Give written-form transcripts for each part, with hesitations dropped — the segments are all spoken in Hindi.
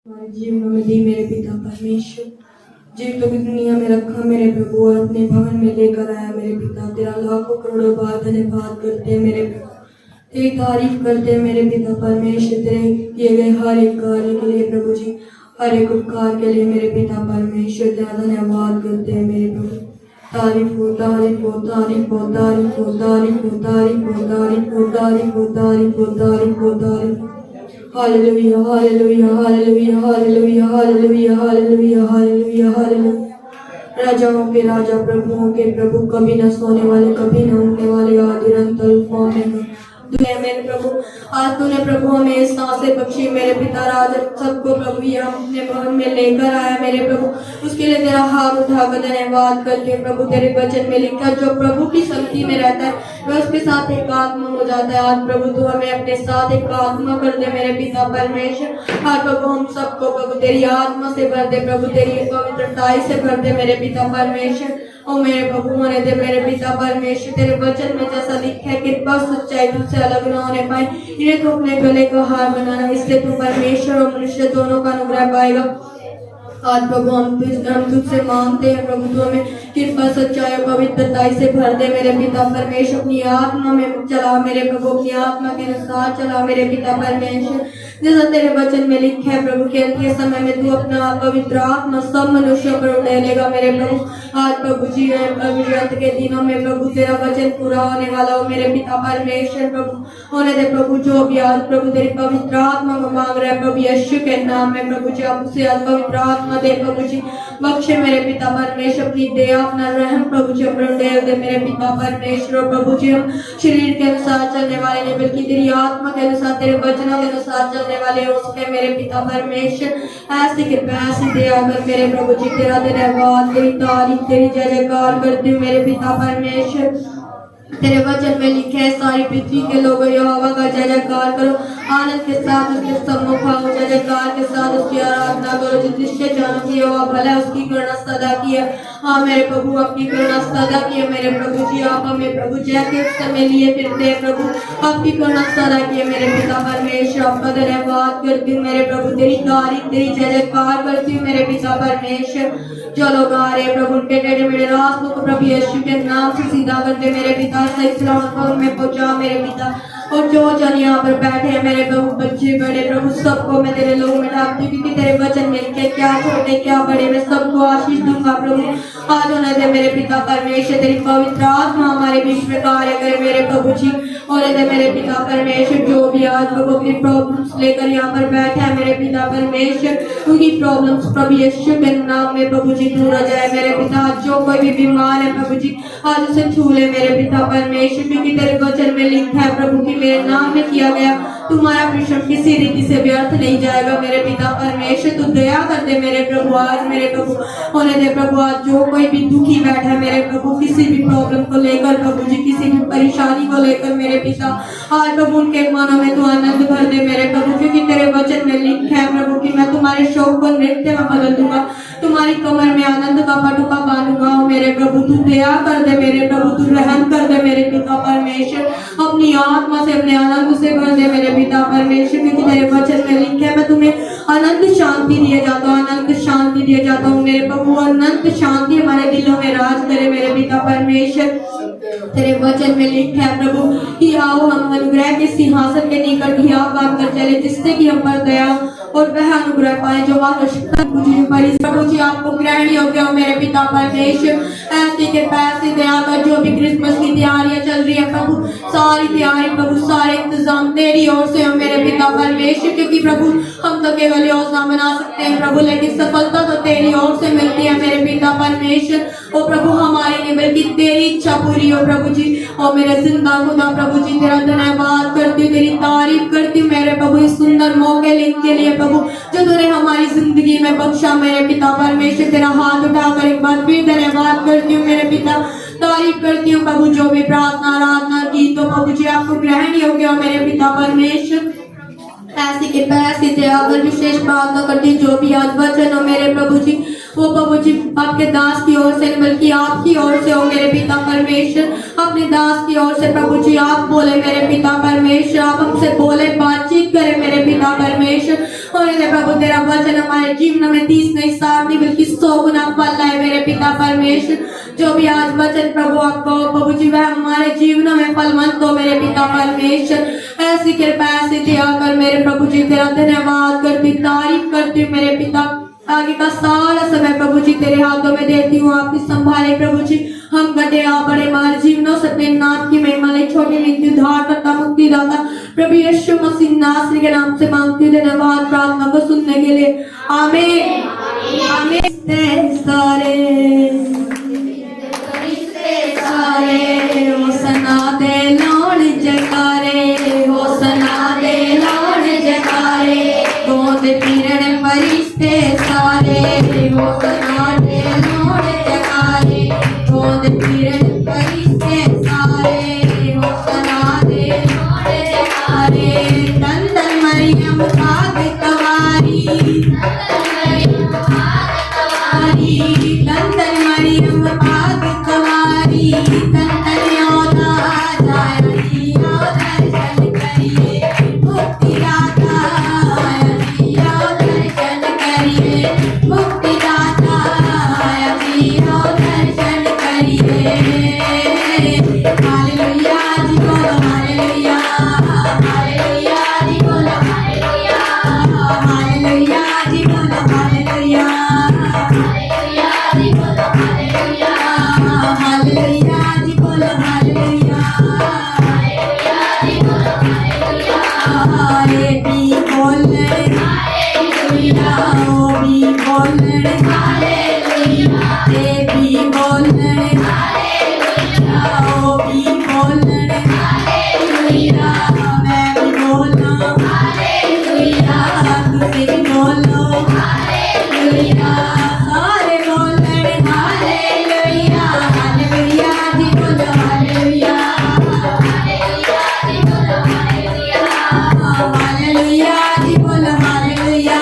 हमारे जीवन में दी मेरे पिता परमेश्वर, जीवितों की दुनिया में रखा मेरे प्रभु और अपने भवन में लेकर आया मेरे पिता। तेरा लाखों करोड़ों बार धन्यवाद करते हैं मेरे प्रभु, तेरी तारीफ करते हैं मेरे पिता परमेश्वर। तेरे किए गए हर एक कार्य के लिए प्रभु जी, हर एक उपकार के लिए मेरे पिता परमेश्वर तेरा धन्यवाद करते हैं मेरे प्रभु। तारीफ हो, तारीफ हो, तारीफ हो, तारीफ हो, तारीफ हो, तारीफ हो, तारीफ हो, तारीफ हो, तारीफ हो, तारीफ हो, तारीफ हो। Hallelujah, hallelujah, hallelujah, hallelujah, hallelujah, hallelujah, hallelujah, hallelujah. राजाओं के राजा, प्रभुओं के प्रभु, कभी न सोने वाले, कभी न उठने वाले, आदि अंत अल्फा ओमेगा। तूने मेरे प्रभु, आज तूने प्रभु हमें इस सांसें बख्शी मेरे पिता। राजा सबको प्रभु ये अपने भवन में लेकर आया मेरे प्रभु, उसके लिए तेरा हाथ उठाकर धन्यवाद करके प्रभु। तेरे वचन में लिखा जो प्रभु की शक्ति में रहता है वह उसके साथ एक आत्मा हो जाता है। आज प्रभु तू हमें अपने साथ एक आत्मा कर दे मेरे पिता परमेश्वर। आज प्रभु हम सबको प्रभु तेरी आत्मा से भर दे प्रभु, तेरी पवित्रताई से भर दे मेरे पिता परमेश्वर। ओ मेरे प्रभु होने दे मेरे पिता परमेश्वर। तेरे वचन में जैसा लिखा है कृपा सच्चाई तुझसे अलग न होने पाए, इन्हें तो अपने गले का हार बनाना, इससे तू परमेश्वर और मनुष्य दोनों का अनुग्रह पाएगा। आज प्रभु हम तुझसे मांगते हैं प्रभु, तू हमें कृपा सच्चाई और पवित्रताई से भर दे मेरे पिता परमेश्वर। अपनी आत्मा में चला मेरे प्रभु, अपनी आत्मा के अनुसार चला मेरे पिता परमेश्वर। जैसा तेरे वचन में लिखा है प्रभु के अंत के समय में तू अपना पवित्र आत्मा सब मनुष्यों पर उड़ेलेगा मेरे प्रभु। आज प्रभु जी अंत के दिनों में प्रभु तेरा वचन पूरा होने वाला हो मेरे पिता परमेश्वर। प्रभु होने दे प्रभु, जो भी आज प्रभु तेरी पवित्र आत्मा को मांग रहा है प्रभु यीशु के नाम में प्रभु जी, आप उसे आज पवित्र आत्मा दे प्रभु जी। बख्शे मेरे पिता परमेश्वर, अपनी दया अपना रहम प्रभु जी पर उड़ेल दे मेरे पिता परमेश्वर। प्रभु जी हम शरीर के अनुसार चलने वाले नहीं बल्कि तेरी आत्मा के अनुसार, तेरे वचनों के अनुसार चलने वाले उसके मेरे पिता परमेश्वर। ऐसी कृपा ऐसी दया कर मेरे प्रभु जी, तेरा धन्यवाद, तेरी तारीफ, तेरी जय जयकार करती हूँ मेरे पिता परमेश्वर। तेरे वचन में लिखे है सारी पृथ्वी के लोगों यहोवा का जय जयकार करो, आनंद के साथ उसके सम्मुख आओ, जय जयकार के साथ उसकी आराधना करो। जिस निश्चय जानो कि यहोवा भला है, उसकी करुणा सदा की है। हाँ मेरे प्रभु आपकी करुणा सदा की है मेरे प्रभु जी। आप हमें प्रभु जय के समय लिए फिरते हैं प्रभु, आपकी करुणा सदा की है मेरे पिता परमेश्वर। आपका धन्यवाद करती हूँ मेरे प्रभु, तेरी तारीफ तेरी जय जयकार करती हूँ मेरे पिता परमेश्वर। जो लोग आ रहे प्रभु उनके टेढ़े मेरे रास्तों को प्रभु यीशु के नाम से सीधा कर दे मेरे पिता, सही सलामत में पहुंचा मेरे पिता। और जो जन यहाँ पर बैठे हैं मेरे प्रभु, बच्चे बड़े प्रभु, सबको मैं तेरे लोग में डालती हूँ, क्योंकि तेरे वचन में के क्या छोटे क्या बड़े मैं सबको आशीष दूंगा प्रभु। आज होने दे मेरे पिता परमेश्वर, तेरी पवित्र आत्मा हमारे बीच में कार्य करे मेरे प्रभु जी। होने दे मेरे पिता परमेश्वर, जो भी आज प्रभु अपनी प्रॉब्लम्स लेकर यहाँ पर बैठे हैं मेरे पिता परमेश्वर, उनकी प्रॉब्लम्स प्रभु यीशु के नाम में प्रभु जी दूर हो जाए मेरे पिता। जो कोई भी बीमार है प्रभु जी आज उसे छू ले मेरे पिता परमेश्वर, क्योंकि तेरे वचन में लिखा है प्रभु की मेरे नाम में किया गया तुम्हारा परिश्रम किसी रीति से व्यर्थ नहीं जाएगा मेरे पिता परमेश्वर। तू दया कर दे मेरे प्रभु, आज मेरे प्रभु होने दे प्रभु, आज जो कोई भी दुखी बैठा है मेरे प्रभु, किसी भी प्रॉब्लम को लेकर प्रभु जी, किसी भी परेशानी को लेकर मेरे पिता, आज प्रभु उनके मनों में तू आनंद भर दे मेरे प्रभु, क्योंकि तेरे वचन में लिखा है प्रभु कि मैं तुम्हारे शोक को नृत्य में बदल दूंगा, तुम्हारी कमर में आनंद का पटुका बांधूंगा मेरे प्रभु। तू दया कर दे मेरे प्रभु, तू रहम कर दे मेरे पिता परमेश्वर, अपनी आत्मा से अपने आनंद से भर दे मेरे पिता परमेश्वर, क्योंकि तेरे वचन में लिखा है मैं तुम्हें अनंत शांति दिए जाता हूँ, अनंत शांति दिए जाता हूँ मेरे प्रभु। अनंत शांति हमारे दिलों में राज करे मेरे पिता परमेश्वर। तेरे वचन में लिखा है प्रभु कि आओ हम अनुग्रह के सिंहासन के निकट ही बात कर चले, जिससे कि हम पर दया और वह अनुग्रह पाए जो प्रभु जी आपको ग्रहण योग्य हो मेरे पिता परमेश्वर। ऐसे के पैसे दया कर, जो भी क्रिसमस की तैयारियां चल रही है प्रभु, सारी तैयारी प्रभु, सारे इंतजाम तेरी ओर से हो मेरे पिता परमेश्वर, क्योंकि प्रभु हम तो केवल योजना बना सकते हैं प्रभु, लेकिन सफलता तो तेरी ओर से मिलती है मेरे पिता परमेश्वर। ओ प्रभु हमारी नहीं बल्कि तेरी इच्छा पूरी हो प्रभु जी। और मेरे जिंदा खुदा प्रभु जी तेरा धन्यवाद करती हूँ, तेरी तारीफ करती हूँ मेरे प्रभु, इस सुंदर मौके के लिए प्रभु जो तूने हमारी जिंदगी में बख्शा मेरे पिता परमेश्वर। तेरा हाथ उठाकर एक बार फिर धन्यवाद करती हूँ मेरे पिता, तारीफ करती हूँ प्रभु। जो भी प्रार्थना आराधना की तो प्रभु जी आपको ग्रहण योग्य हो मेरे पिता परमेश्वर। ऐसी के पैसे दया कर विशेष प्रार्थना करती हूँ, जो भी आज वचन हो मेरे प्रभु जी वो प्रभु जी आपके दास की ओर से बल्कि आपकी ओर से हो मेरे पिता परमेश्वर। अपने दास की ओर से प्रभु जी आप बोले मेरे पिता परमेश्वर, आप हमसे बोले बातचीत करें मेरे पिता परमेश्वर। होने दे प्रभु तेरा वचन हमारे जीवन में 30 नहीं 60 नहीं बल्कि 100 गुना फल लाए मेरे पिता परमेश्वर। जो भी आज वचन प्रभु आपको प्रभु जी वह हमारे जीवन में फलवंत हो मेरे पिता परमेश्वर। ऐसी कृपा ऐसी दया कर मेरे प्रभु जी तेरा धन्यवाद करती तारीफ करती हूँ मेरे पिता। आगे का सारा समय प्रभु जी तेरे हाथों में देती हूँ आपकी संभाले प्रभु जी। हम गड्ढे आ बड़े हमारे जीवनों से अपने नाथ की महिमा ले छोटी नीति उद्धार करता मुक्ति दाता प्रभु यीशु मसीह नासरी के नाम से मांगती हूँ धन्यवाद प्रार्थना को सुनने के लिए आमीन आमीन। सारे हो सना दे लौट जकारे हो सना दे लौट जकारे गोद पीरण फरिश्ते सारे हो सना दे लौट जकारे गोद पीरण फरिश्ते सारे हो सना दे लौट जकारे धन धन मरियम भाग कवारी धन धन मरियम भाग कवारी धन धन योदा जाया दर्शन करिए मुक्ति दाता दर्शन करिए मुक्ति दाता दर्शन करिए। हालेलुया जी बोलो हालेलुया हालेलुया जी बोलो हालेलुया हालेलुया जी बोलो हालेलुया हालेलुया जी बोलो हालेलुया हालेलुया जी बोलो हालेलुया हालेलुया जी बोलो हालेलुया। हारे भी बोले हालेलुया ओ भी बोले हालेलुया ते भी बोले हालेलुया ओ भी बोले हालेलुया मैं भी बोला हालेलुया तुम भी बोलो हालेलुया सारे बोले हालेलुया हालेलुया जी बोलो हालेलुया हालेलुया जी बोलो हालेलुया हालेलुया जी बोलो हालेलुया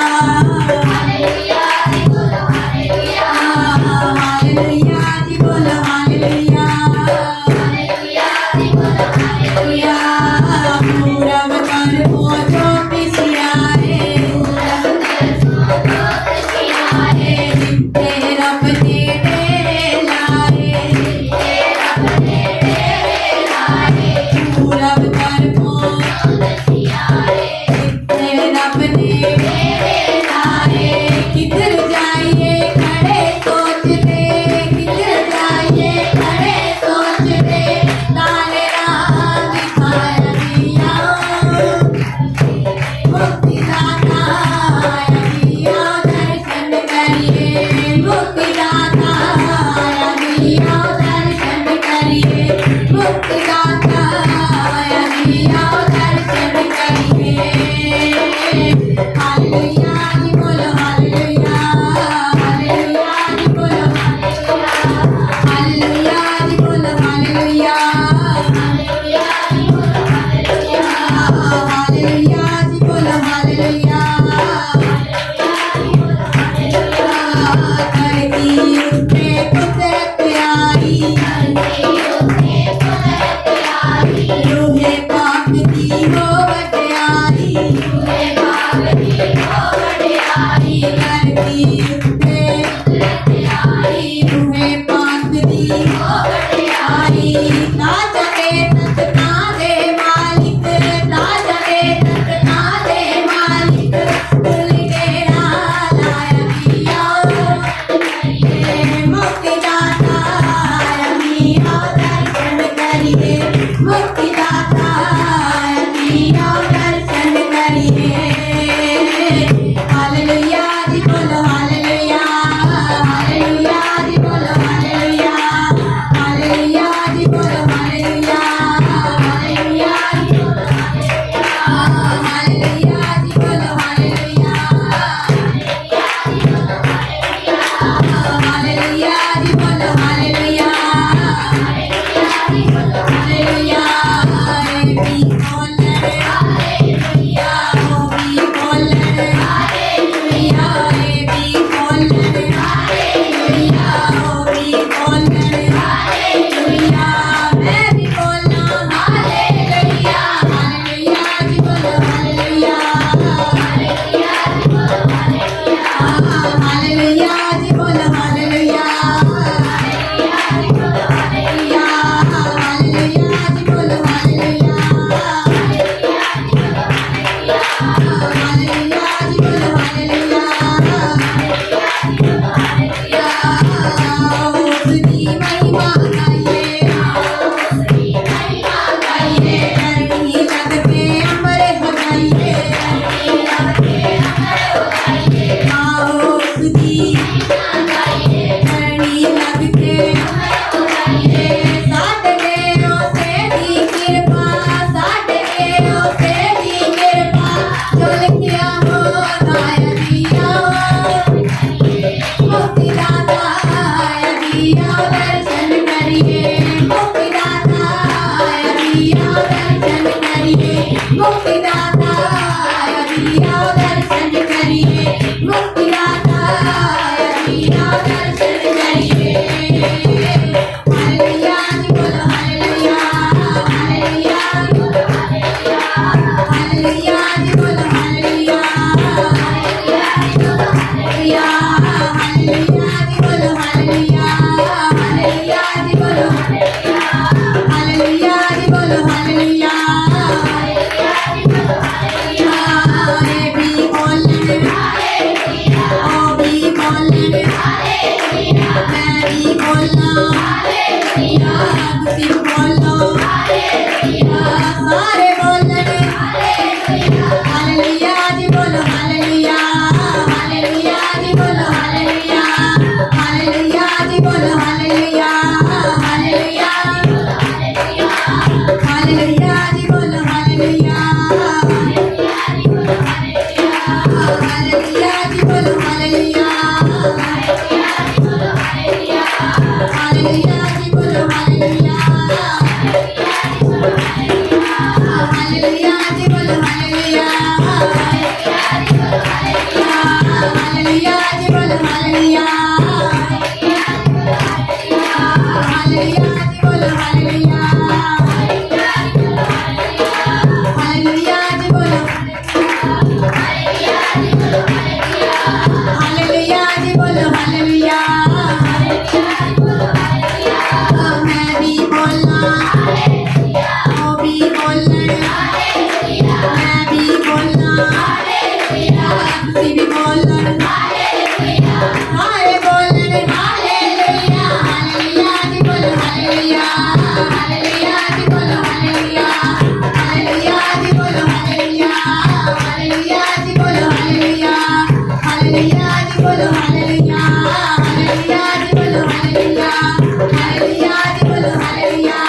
हालेलुया हालेलुया जी बोलो हालेलुया हालेलुया जी बोलो हालेलुया जी बोलो हालेलुया मैं भी बोलना वो भी बोलना मैं भी बोलना तुसी भी बोलना हाले बोलना हालेलुया हालेलुया जी बोलो हालेलुया हालेलुया जी बोलो हालेलुया हालेलुया जी बोलो हालेलुया हालेलुया जी बोलो हालेलुया हालेलुया जी बोलो हालेलुया हालेलुया जी बोलो हालेलुया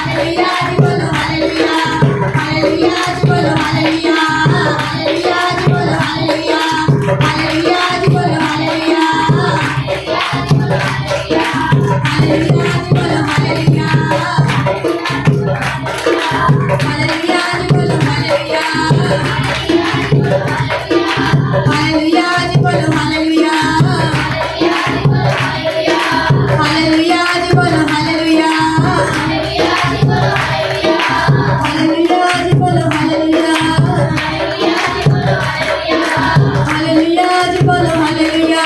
हालेलुया जी बोलो हालेलुया हालेलुया जी बोलो हालेलुया हालेलुया जी बोलो हालेलुया हालेलुया जी बोलो हालेलुया हालेलुया जी बोलो हालेलुया हालेलुया जी बोलो हालेलुया हालेलुया जी बोलो हालेलुया हालेलुया जी बोलो हालेलुया हालेलुया जी बोलो हालेलुया हालेलुया जी बोलो हालेलुया हालेलुया जी बोलो हालेलुया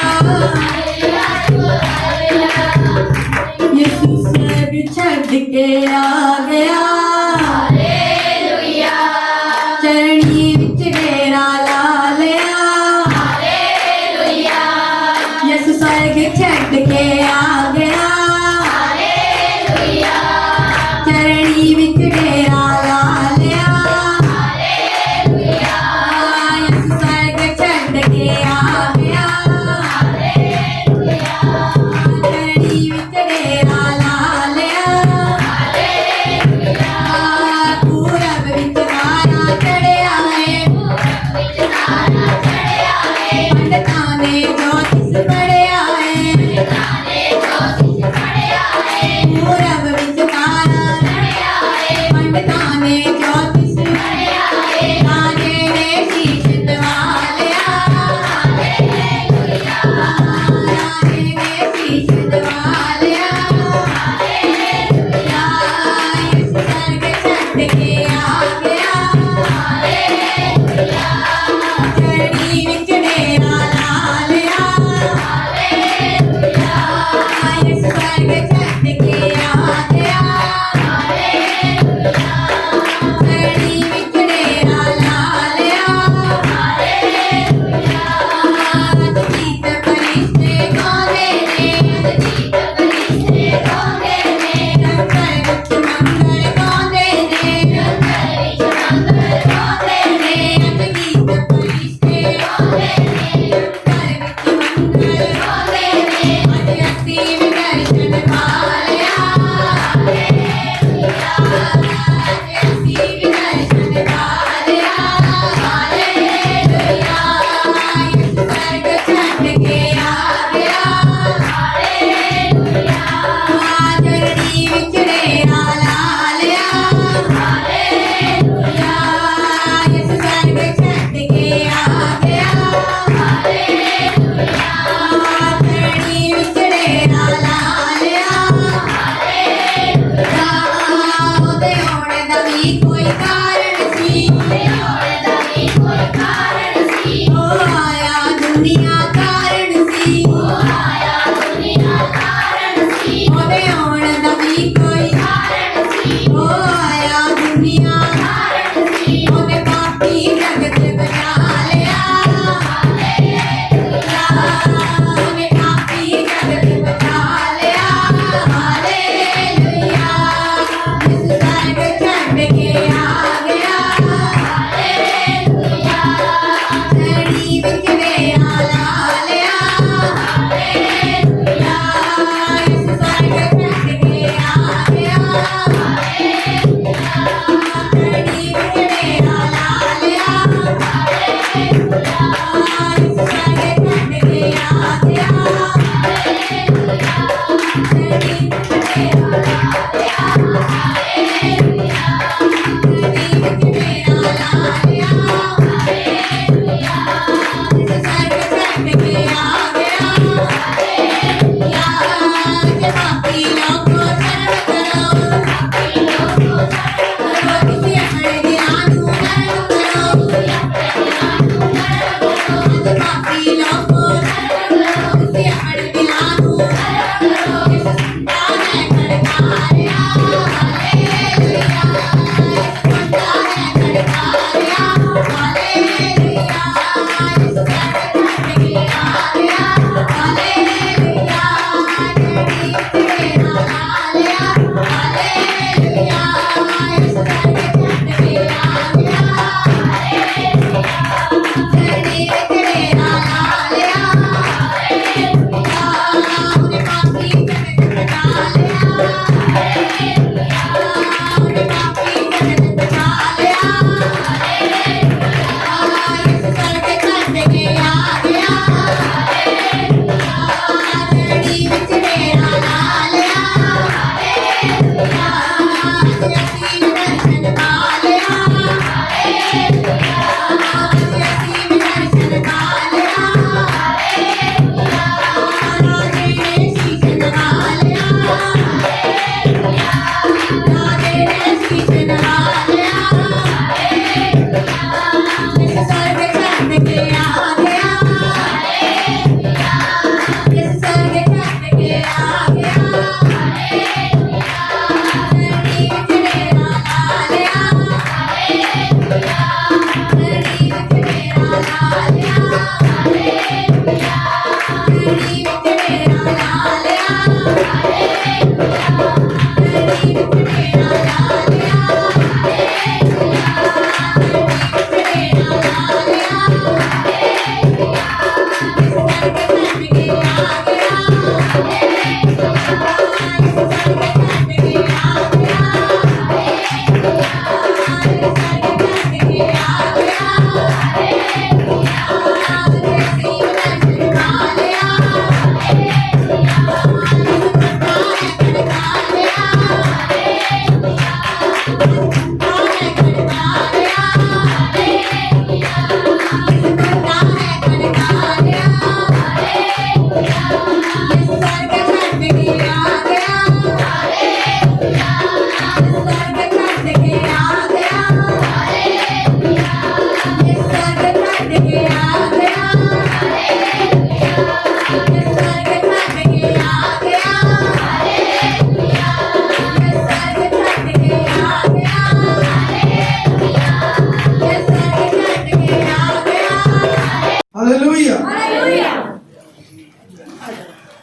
यीशु सब छड़ के आ गया चरणी विच डेरा ला लिया यीशु स्वर्ग छड़ के आ गया चरणी विच डेरा ला लिया यीशु स्वर्ग छड़ के आ गया चरणी विच डेरा ला लिया पूरब विच तारा चढ़िया है पंडितां ने ज्योतिष पढ़िया है पूरब विच तारा पंडितां ने ज्योतिष राजे ने शीश नवा लिया राजे ने शीश नवा लिया यीशु स्वर्ग छड़ के आ गया चरणी विच डेरा ला लिया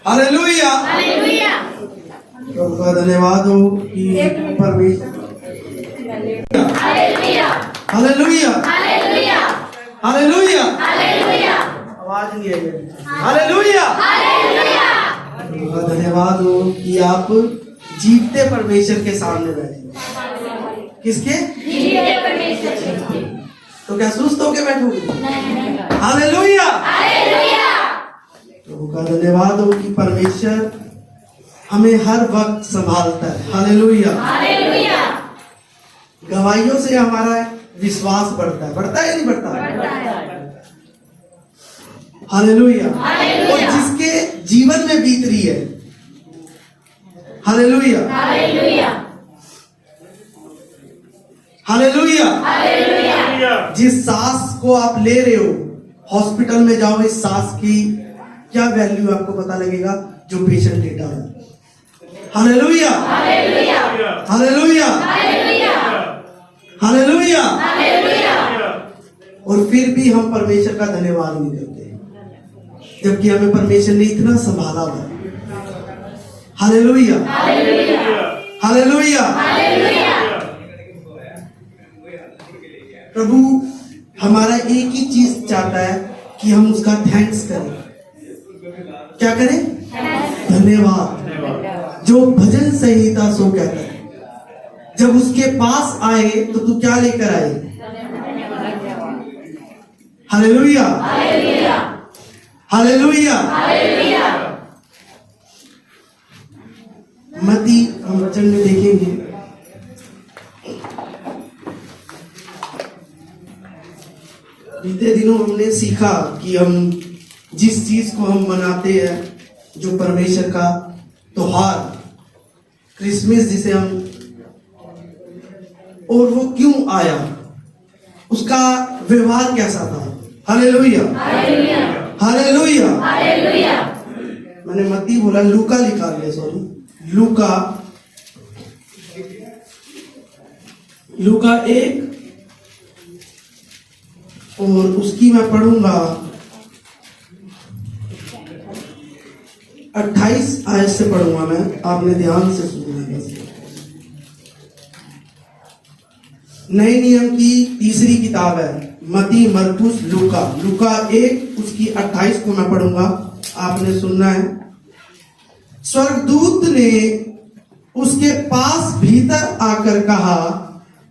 हालेलुया। प्रभु का धन्यवाद हो कि परमेश्वर। हालेलुया, हालेलुया, आवाज नहीं आई। हालेलुया, प्रभु का धन्यवाद हो कि आप जीवते परमेश्वर के सामने बैठे। किसके? जीवते परमेश्वर। तो क्या सुस्त होके बैठोगे? हालेलुया, प्रभु का धन्यवाद हो कि परमेश्वर हमें हर वक्त संभालता है। हालेलुया, गवाहियों से हमारा विश्वास बढ़ता है। बढ़ता है या नहीं बढ़ता? हालेलुया। और जिसके जीवन में बीत रही है, हालेलुया, हालेलुया, जिस सांस को आप ले रहे हो, हॉस्पिटल में जाओ, इस सांस की क्या वैल्यू आपको पता लगेगा जो पेशेंट लेटा है। Hallelujah, hallelujah, hallelujah. और फिर भी हम परमेश्वर का धन्यवाद नहीं करते, जबकि हमें परमेश्वर ने इतना संभाला हुआ है। Hallelujah, hallelujah. प्रभु हमारा एक ही चीज चाहता है कि हम उसका थैंक्स करें। क्या करें? धन्यवाद। जो भजन संहिता सो कहता है, जब उसके पास आए तो तू क्या लेकर आए? Hallelujah, hallelujah. मत्ती हम वचन में देखेंगे, बीते दिनों हमने सीखा कि हम जिस चीज को हम मनाते हैं, जो परमेश्वर का त्योहार क्रिसमस जिसे हम, और वो क्यों आया, उसका व्यवहार कैसा था। Hallelujah, hallelujah. मैंने मत्ती बोला, लूका लिखा लिया, सॉरी, लूका 1 और उसकी मैं पढ़ूंगा 28 आयत से पढ़ूंगा मैं, आपने ध्यान से सुनना है। नए नियम की तीसरी किताब है, मत्ती, मरकुस, लूका 1 उसकी 28 को मैं पढ़ूंगा, आपने सुनना है। स्वर्गदूत ने उसके पास भीतर आकर कहा,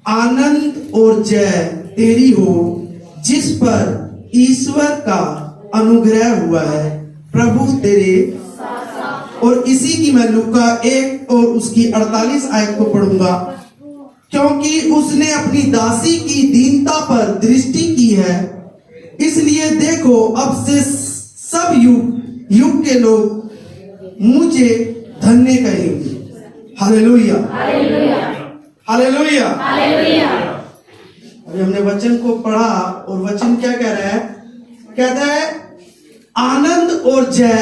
आनंद और जय तेरी हो जिस पर ईश्वर का अनुग्रह हुआ है, प्रभु तेरे। और इसी की मैं लूका 1 और उसकी 48 आयत को पढ़ूंगा। क्योंकि उसने अपनी दासी की दीनता पर दृष्टि की है, इसलिए देखो अब से सब युग के लोग मुझे धन्य कहेंगे। Hallelujah, hallelujah. अभी हमने वचन को पढ़ा और वचन क्या कह रहा है? कहता है आनंद और जय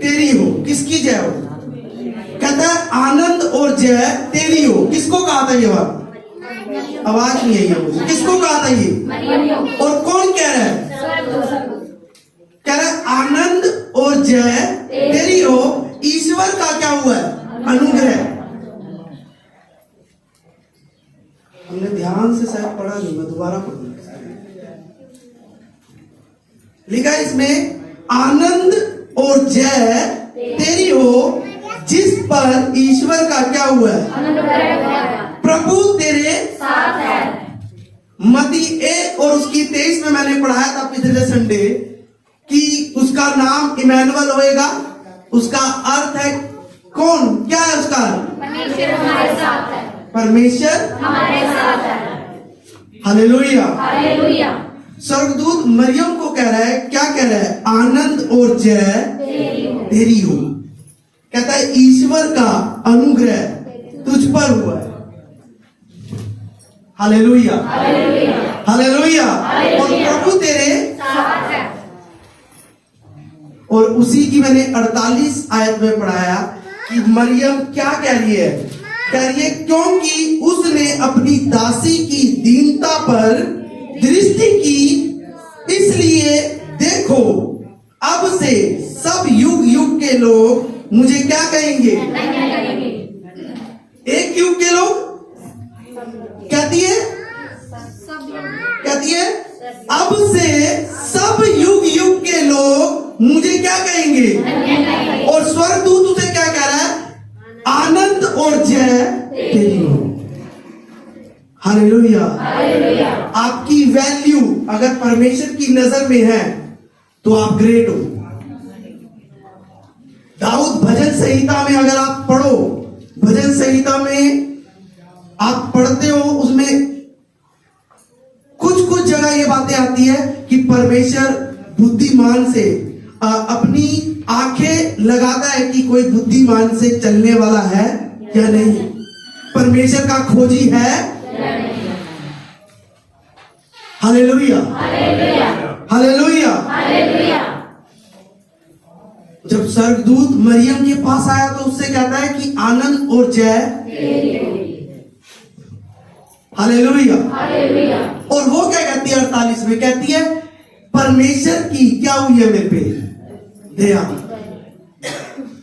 तेरी हो। किसकी जय हो? कहता है आनंद और जय तेरी हो। किसको कहा था ये बात? आवाज नहीं आई है मुझे। किसको कहा था ये? और कौन कह रहा है? कह रहा है आनंद और जय तेरी हो, ईश्वर का क्या हुआ है? अनुग्रह। हमने ध्यान से शायद पढ़ा नहीं, मैं दोबारा पढ़ूंगा। लिखा है इसमें आनंद और जय तेरी हो जिस पर ईश्वर का क्या हुआ है? प्रभु तेरे साथ है। मत्ती 1 और उसकी 23 में मैंने पढ़ाया था पिछले संडे कि उसका नाम इमैनुअल होएगा। उसका अर्थ है कौन? क्या है उसका? परमेश्वर हमारे साथ है। परमेश्वर हमारे साथ है। Hallelujah, hallelujah. स्वर्गदूत मरियम को कह रहा है, क्या कह रहा है? आनंद और जय तेरी हो। कहता है ईश्वर का अनुग्रह तुझ पर हुआ है। Hallelujah, hallelujah. और प्रभु तेरे साथ है। और उसी की मैंने 48 आयत में पढ़ाया कि मरियम क्या कह रही है? कह रही है क्योंकि उसने अपनी दासी की दीनता पर दृष्टि की, इसलिए देखो अब से सब युग युग के लोग मुझे क्या कहेंगे? एक युग के लोग कहती है, अब से सब युग युग के लोग मुझे क्या कहेंगे? और स्वर्गदूत उसे क्या कह रहा है? आनंद और जय तेरी हो। हालेलुया। आपकी वैल्यू अगर परमेश्वर की नजर में है तो आप ग्रेट हो। दाऊद भजन संहिता में अगर आप पढ़ो, भजन संहिता में आप पढ़ते हो, उसमें कुछ कुछ जगह ये बातें आती है कि परमेश्वर बुद्धिमान से अपनी आंखें लगाता है कि कोई बुद्धिमान से चलने वाला है या नहीं, परमेश्वर का खोजी है। Hallelujah, hallelujah. जब स्वर्गदूत मरियम के पास आया तो उससे कहता है कि आनंद और जय। हालेलुया। और वो क्या कहती है 48 में? कहती है परमेश्वर की क्या हुई है मेरे पे दया,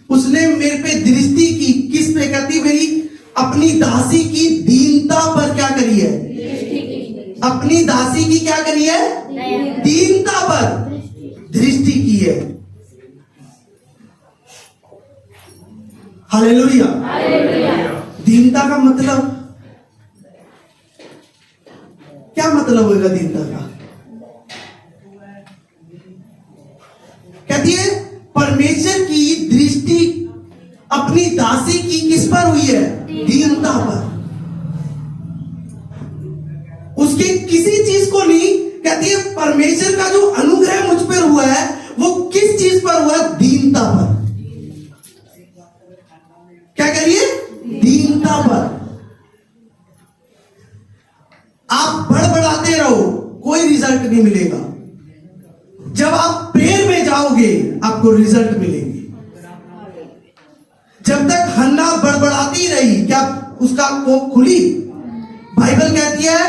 उसने मेरे पे दृष्टि की। किस पे? कहती मेरी अपनी दासी की दीनता पर क्या करी है? अपनी दासी की क्या करी है? दीनता पर दृष्टि की है। हालेलुया। दीनता का मतलब क्या मतलब होगा? दीनता का कहती है परमेश्वर की दृष्टि अपनी दासी की किस पर हुई है? दीनता पर। उसके किसी चीज को नहीं, कहती है परमेश्वर का जो अनुग्रह मुझ पर हुआ है वो किस चीज पर हुआ है? दीनता पर। क्या कह रही है? दीनता पर। आप बड़बड़ाते रहो, कोई रिजल्ट नहीं मिलेगा। जब आप प्रेयर में जाओगे आपको रिजल्ट मिलेंगे। जब तक हन्ना बड़बड़ाती रही, क्या उसका कोख खुली? बाइबल कहती है,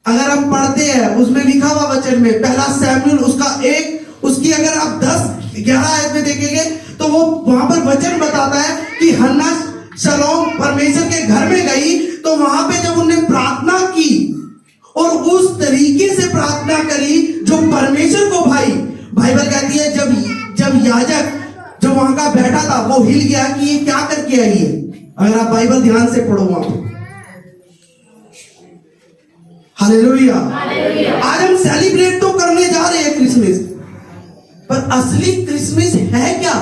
अगर हम पढ़ते हैं उसमें लिखा हुआ वचन में, पहला सैमुएल उसका 1 उसकी अगर आप 10-11 आयत में देखेंगे तो वो वहां पर वचन बताता है कि हन्ना शलोम परमेश्वर के घर में गई तो वहां पे जब उन्होंने प्रार्थना की और उस तरीके से प्रार्थना करी जो परमेश्वर को भाई, बाइबल कहती है जब याजक जो वहां का बैठा था वो हिल गया कि ये क्या करके आई है। अगर आप बाइबल ध्यान से पढ़ो वहां पे। हालेलुया। आज हम सेलिब्रेट तो करने जा रहे हैं क्रिसमस, पर असली क्रिसमस है क्या?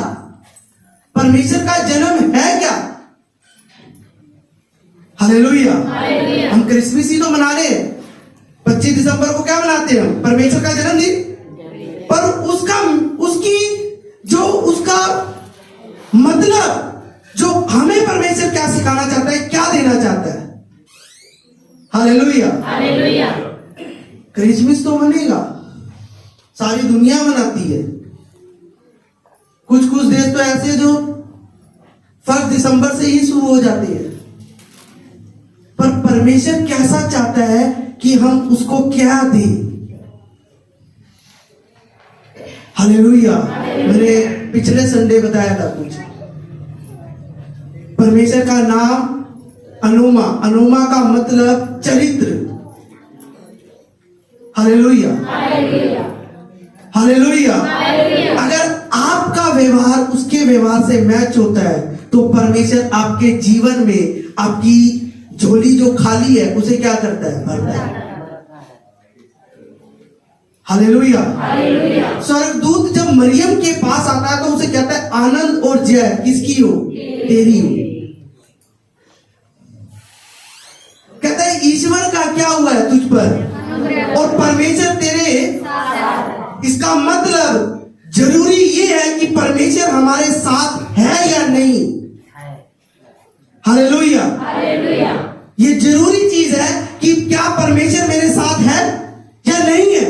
परमेश्वर का जन्म है क्या? हालेलुया। हम क्रिसमस ही तो मना रहे हैं। 25 दिसंबर को क्या मनाते हैं हम? परमेश्वर का जन्मदिन। पर उसका मतलब जो हमें परमेश्वर क्या सिखाना चाहता है, क्या देना चाहता है? हालेलुया। क्रिसमस तो मनेगा, सारी दुनिया मनाती है। कुछ कुछ देश तो ऐसे जो 1 दिसंबर से ही शुरू हो जाती है। पर परमेश्वर कैसा चाहता है कि हम उसको क्या दें? हालेलुया। मैंने पिछले संडे बताया था कुछ। परमेश्वर का नाम अनुमा का मतलब चरित्र। Hallelujah, hallelujah. अगर आपका व्यवहार उसके व्यवहार से मैच होता है तो परमेश्वर आपके जीवन में आपकी झोली जो खाली है उसे क्या करता है? भरता है। हालेलुया। स्वर्गदूत जब मरियम के पास आता है तो उसे कहता है आनंद और जय किसकी हो? तेरी हो। कहता है ईश्वर का क्या हुआ है तुझ पर और परमेश्वर तेरे। इसका मतलब जरूरी ये है कि परमेश्वर हमारे साथ है या नहीं। हालेलुया। ये जरूरी चीज है कि क्या परमेश्वर मेरे साथ है या नहीं है।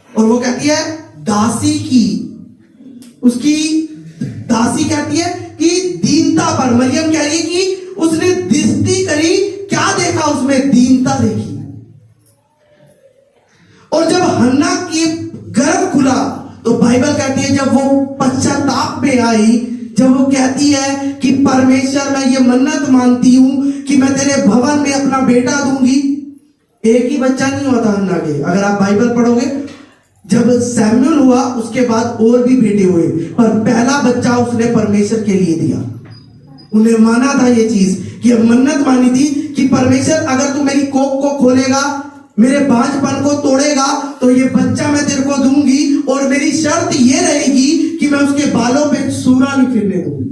और वो कहती है दासी की, उसकी दासी कहती है कि दीनता पर। मरियम कह रही है कि उसने दृष्टि करी, क्या देखा उसमें? दीनता देखी। और और जब हन्ना की गर्भ खुला तो बाइबल कहती है जब वो पश्चाताप में आई, जब वो कहती है कि परमेश्वर मैं ये मन्नत मानती हूं कि मैं तेरे भवन में अपना बेटा दूंगी। एक ही बच्चा नहीं हुआ था हन्ना के, अगर आप बाइबल पढ़ोगे जब सैमुएल हुआ उसके बाद और भी बेटे हुए, पर पहला बच्चा उसने परमेश्वर के लिए दिया। उन्हें माना था ये चीज कि मन्नत मानी थी कि परमेश्वर अगर तू मेरी कोख को खोलेगा, मेरे बांझपन को तोड़ेगा, तो ये बच्चा मैं तेरे को दूंगी और मेरी शर्त ये रहेगी कि मैं उसके बालों पे सूरा नहीं फिरने दूंगी।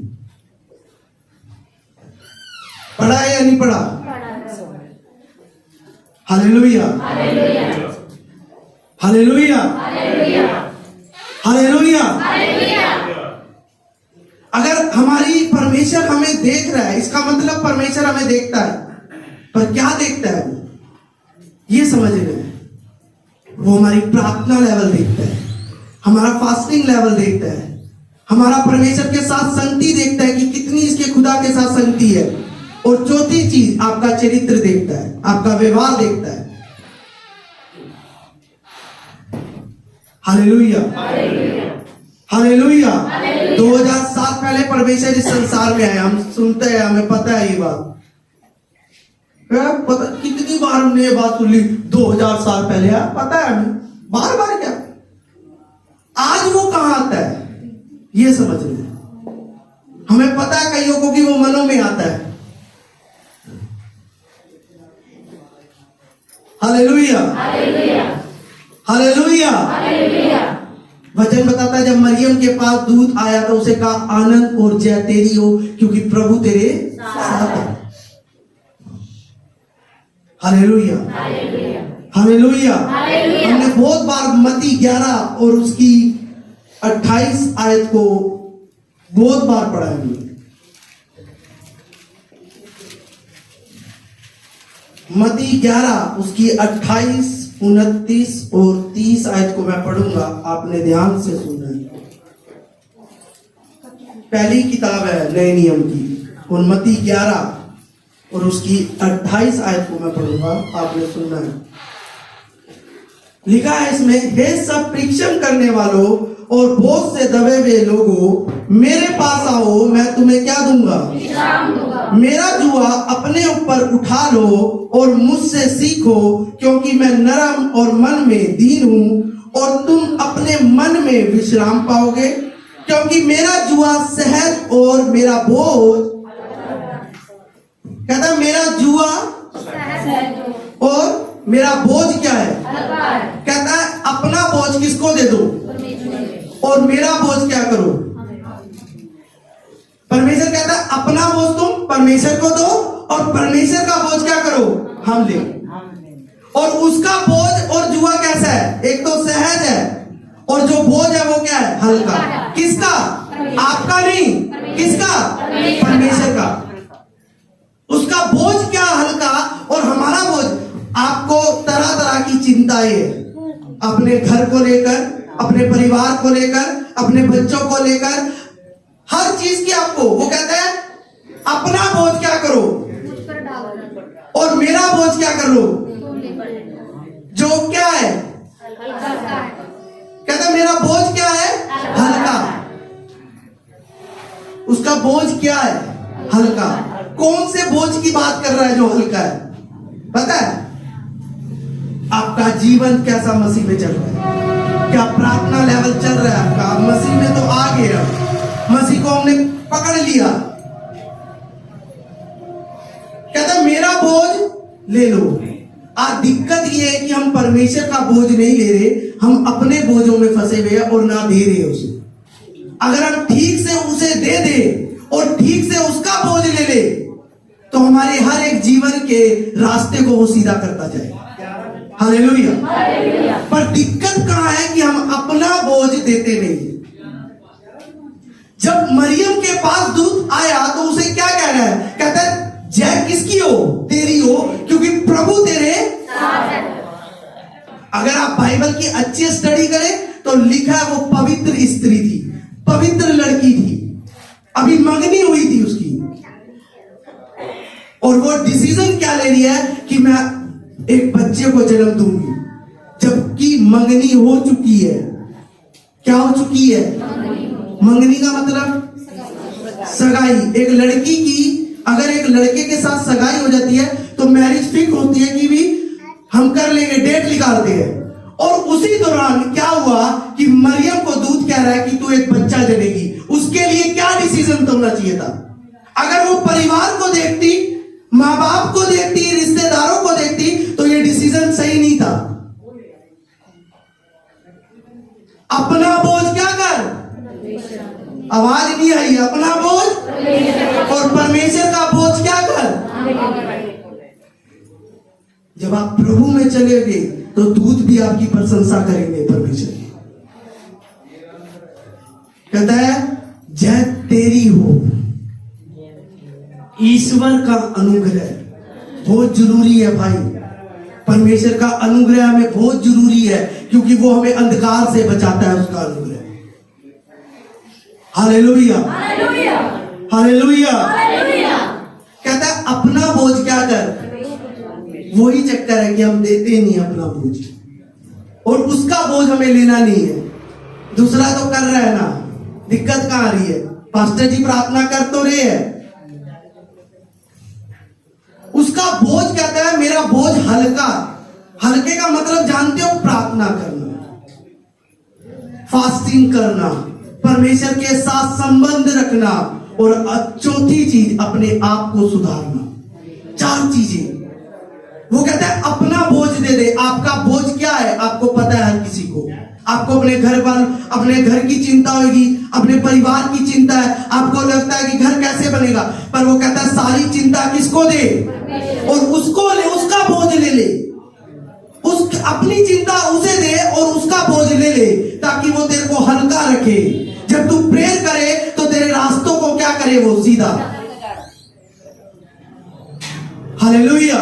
पढ़ा है या नहीं पढ़ा? Hallelujah, hallelujah, hallelujah. अगर हमारी परमेश्वर हमें देख रहा है, इसका मतलब परमेश्वर हमें देखता है, पर क्या देखता है वो ये समझ रहे हैं। वो हमारी प्रार्थना लेवल देखता है, हमारा फास्टिंग लेवल देखता है, हमारा परमेश्वर के साथ संगति देखता है कि कितनी इसके खुदा के साथ संगति है, और चौथी चीज आपका चरित्र देखता है, आपका व्यवहार देखता है। Hallelujah, hallelujah. 2000 साल पहले परमेश्वर इस संसार में आया, हम सुनते हैं, हमें पता है ये बात। पता कितनी बार हमने ये बात सुन ली, 2000 साल पहले आया, पता है हमें, बार बार क्या। आज वो कहां आता है ये समझ रहे हैं। हमें पता है कईयों को कि वो मनों में आता है। Hallelujah, hallelujah. वचन बताता है जब मरियम के पास दूत आया तो उसे कहा आनंद और जय तेरी हो क्योंकि प्रभु तेरे साथ है। Hallelujah, hallelujah. हमने बहुत बार मत्ती 11 और उसकी 28 आयत को बहुत बार पढ़ा है। मत्ती 11 उसकी 28, 29 और 30 आयत को मैं पढ़ूंगा, आपने ध्यान से सुनना है। पहली किताब है नए नियम की, और मत्ती 11 और उसकी 28 आयत को मैं पढ़ूंगा, आपने सुनना है। लिखा है इसमें, हे सब परीक्षण करने वालों और बोझ से दबे हुए लोगों, मेरे पास आओ, मैं तुम्हें क्या दूंगा? मेरा जुआ अपने ऊपर उठा लो और मुझसे सीखो, क्योंकि मैं नरम और मन में दीन हूं, और तुम अपने मन में विश्राम पाओगे, क्योंकि मेरा जुआ सहज और मेरा बोझ, कहता मेरा जुआ और मेरा बोझ क्या है? कहता है अपना बोझ किसको दे दो और मेरा बोझ क्या करो? परमेश्वर कहता है अपना बोझ तुम परमेश्वर को दो और परमेश्वर का बोझ क्या करो? हम ले। और उसका बोझ और जुआ कैसा है? एक तो सहज है और जो बोझ है वो क्या है? हल्का। किसका? आपका नहीं, किसका? परमेश्वर का। उसका बोझ क्या हल्का और हमारा बोझ। आपको तरह तरह की चिंताएं है, अपने घर को लेकर, अपने परिवार को लेकर, अपने बच्चों को लेकर, हर चीज की आपको। वो कहता है अपना बोझ क्या करो और मेरा बोझ क्या कर लो, जो क्या है? कहता है मेरा बोझ क्या है? हल्का। उसका बोझ क्या है? हल्का। कौन से बोझ की बात कर रहा है जो हल्का है? पता है? आपका जीवन कैसा मसीह में चल रहा है? क्या प्रार्थना लेवल चल रहा है आपका? मसीह में तो आ गया, मसीह को हमने पकड़ लिया। कहता मेरा बोझ ले लो। आज दिक्कत ये है कि हम परमेश्वर का बोझ नहीं ले रहे, हम अपने बोझों में फंसे हुए हैं और ना दे रहे उसे। अगर हम ठीक से उसे दे दे और ठीक से उसका बोझ ले ले तो हमारे हर एक जीवन के रास्ते को वो सीधा करता जाए। हालेलुया। पर दिक्कत कहां है कि हम अपना बोझ देते नहीं। जब मरियम के पास दूत आया तो उसे क्या कह रहा है? कहता है जय किसकी हो? तेरी हो, क्योंकि प्रभु तेरे साथ है। अगर आप बाइबल की अच्छी स्टडी करें तो लिखा है वो पवित्र स्त्री थी, पवित्र लड़की थी, अभी मंगनी हुई थी उसकी, और वो डिसीजन क्या ले रही है कि मैं एक बच्चे को जन्म दूंगी। जबकि मंगनी हो चुकी है। क्या हो चुकी है? मंगनी का मतलब सगाई। एक लड़की की अगर एक लड़के के साथ सगाई हो जाती है तो मैरिज फिक्स होती है कि भी हम कर लेंगे, डेट निकालते हैं। और उसी दौरान क्या हुआ कि मरियम को दूत कह रहा है कि तू एक बच्चा जनेगी। उसके लिए क्या डिसीजन होना चाहिए था? अगर वो परिवार को देखती, माँ बाप को देखती, रिश्तेदारों को देखती, तो ये डिसीजन सही नहीं था। अपना बोझ क्या कर, आवाज नहीं आई, अपना बोझ और परमेश्वर का बोझ क्या कर। जब आप प्रभु में चलेंगे तो दूत भी आपकी प्रशंसा करेंगे। परमेश्वर कहता है जय तेरी हो। ईश्वर का अनुग्रह बहुत जरूरी है भाई। परमेश्वर का अनुग्रह हमें बहुत जरूरी है, क्योंकि वो हमें अंधकार से बचाता है। उसका अनुग्रह। Hallelujah, hallelujah. कहता है अपना बोझ क्या कर। वही चक्कर है कि हम देते नहीं अपना बोझ, और उसका बोझ हमें लेना नहीं है। दूसरा तो कर रहा है ना, दिक्कत कहां आ रही है? पास्टर जी प्रार्थना कर तो रहे हैं, उसका बोझ कहता है मेरा बोझ हल्का। हल्के का मतलब जानते हो? प्रार्थना करना, फास्टिंग करना, परमेश्वर के साथ संबंध रखना, और चौथी चीज अपने आप को सुधारना। 4 चीजें वो कहता है अपना बोझ दे दे। आपका बोझ क्या है? आपको पता है, हर किसी को। आपको अपने घर वाल, अपने घर की चिंता होगी, अपने परिवार की चिंता है। आपको लगता है कि घर कैसे बनेगा, पर वो कहता है सारी चिंता किसको दे, और उसको ले, उसका बोझ ले ले। उस अपनी चिंता उसे दे और उसका बोझ ले ले, ताकि वो तेरे को हल्का रखे। जब तू प्रेयर करे तो तेरे रास्तों को क्या करे? वो सीधा। Hallelujah,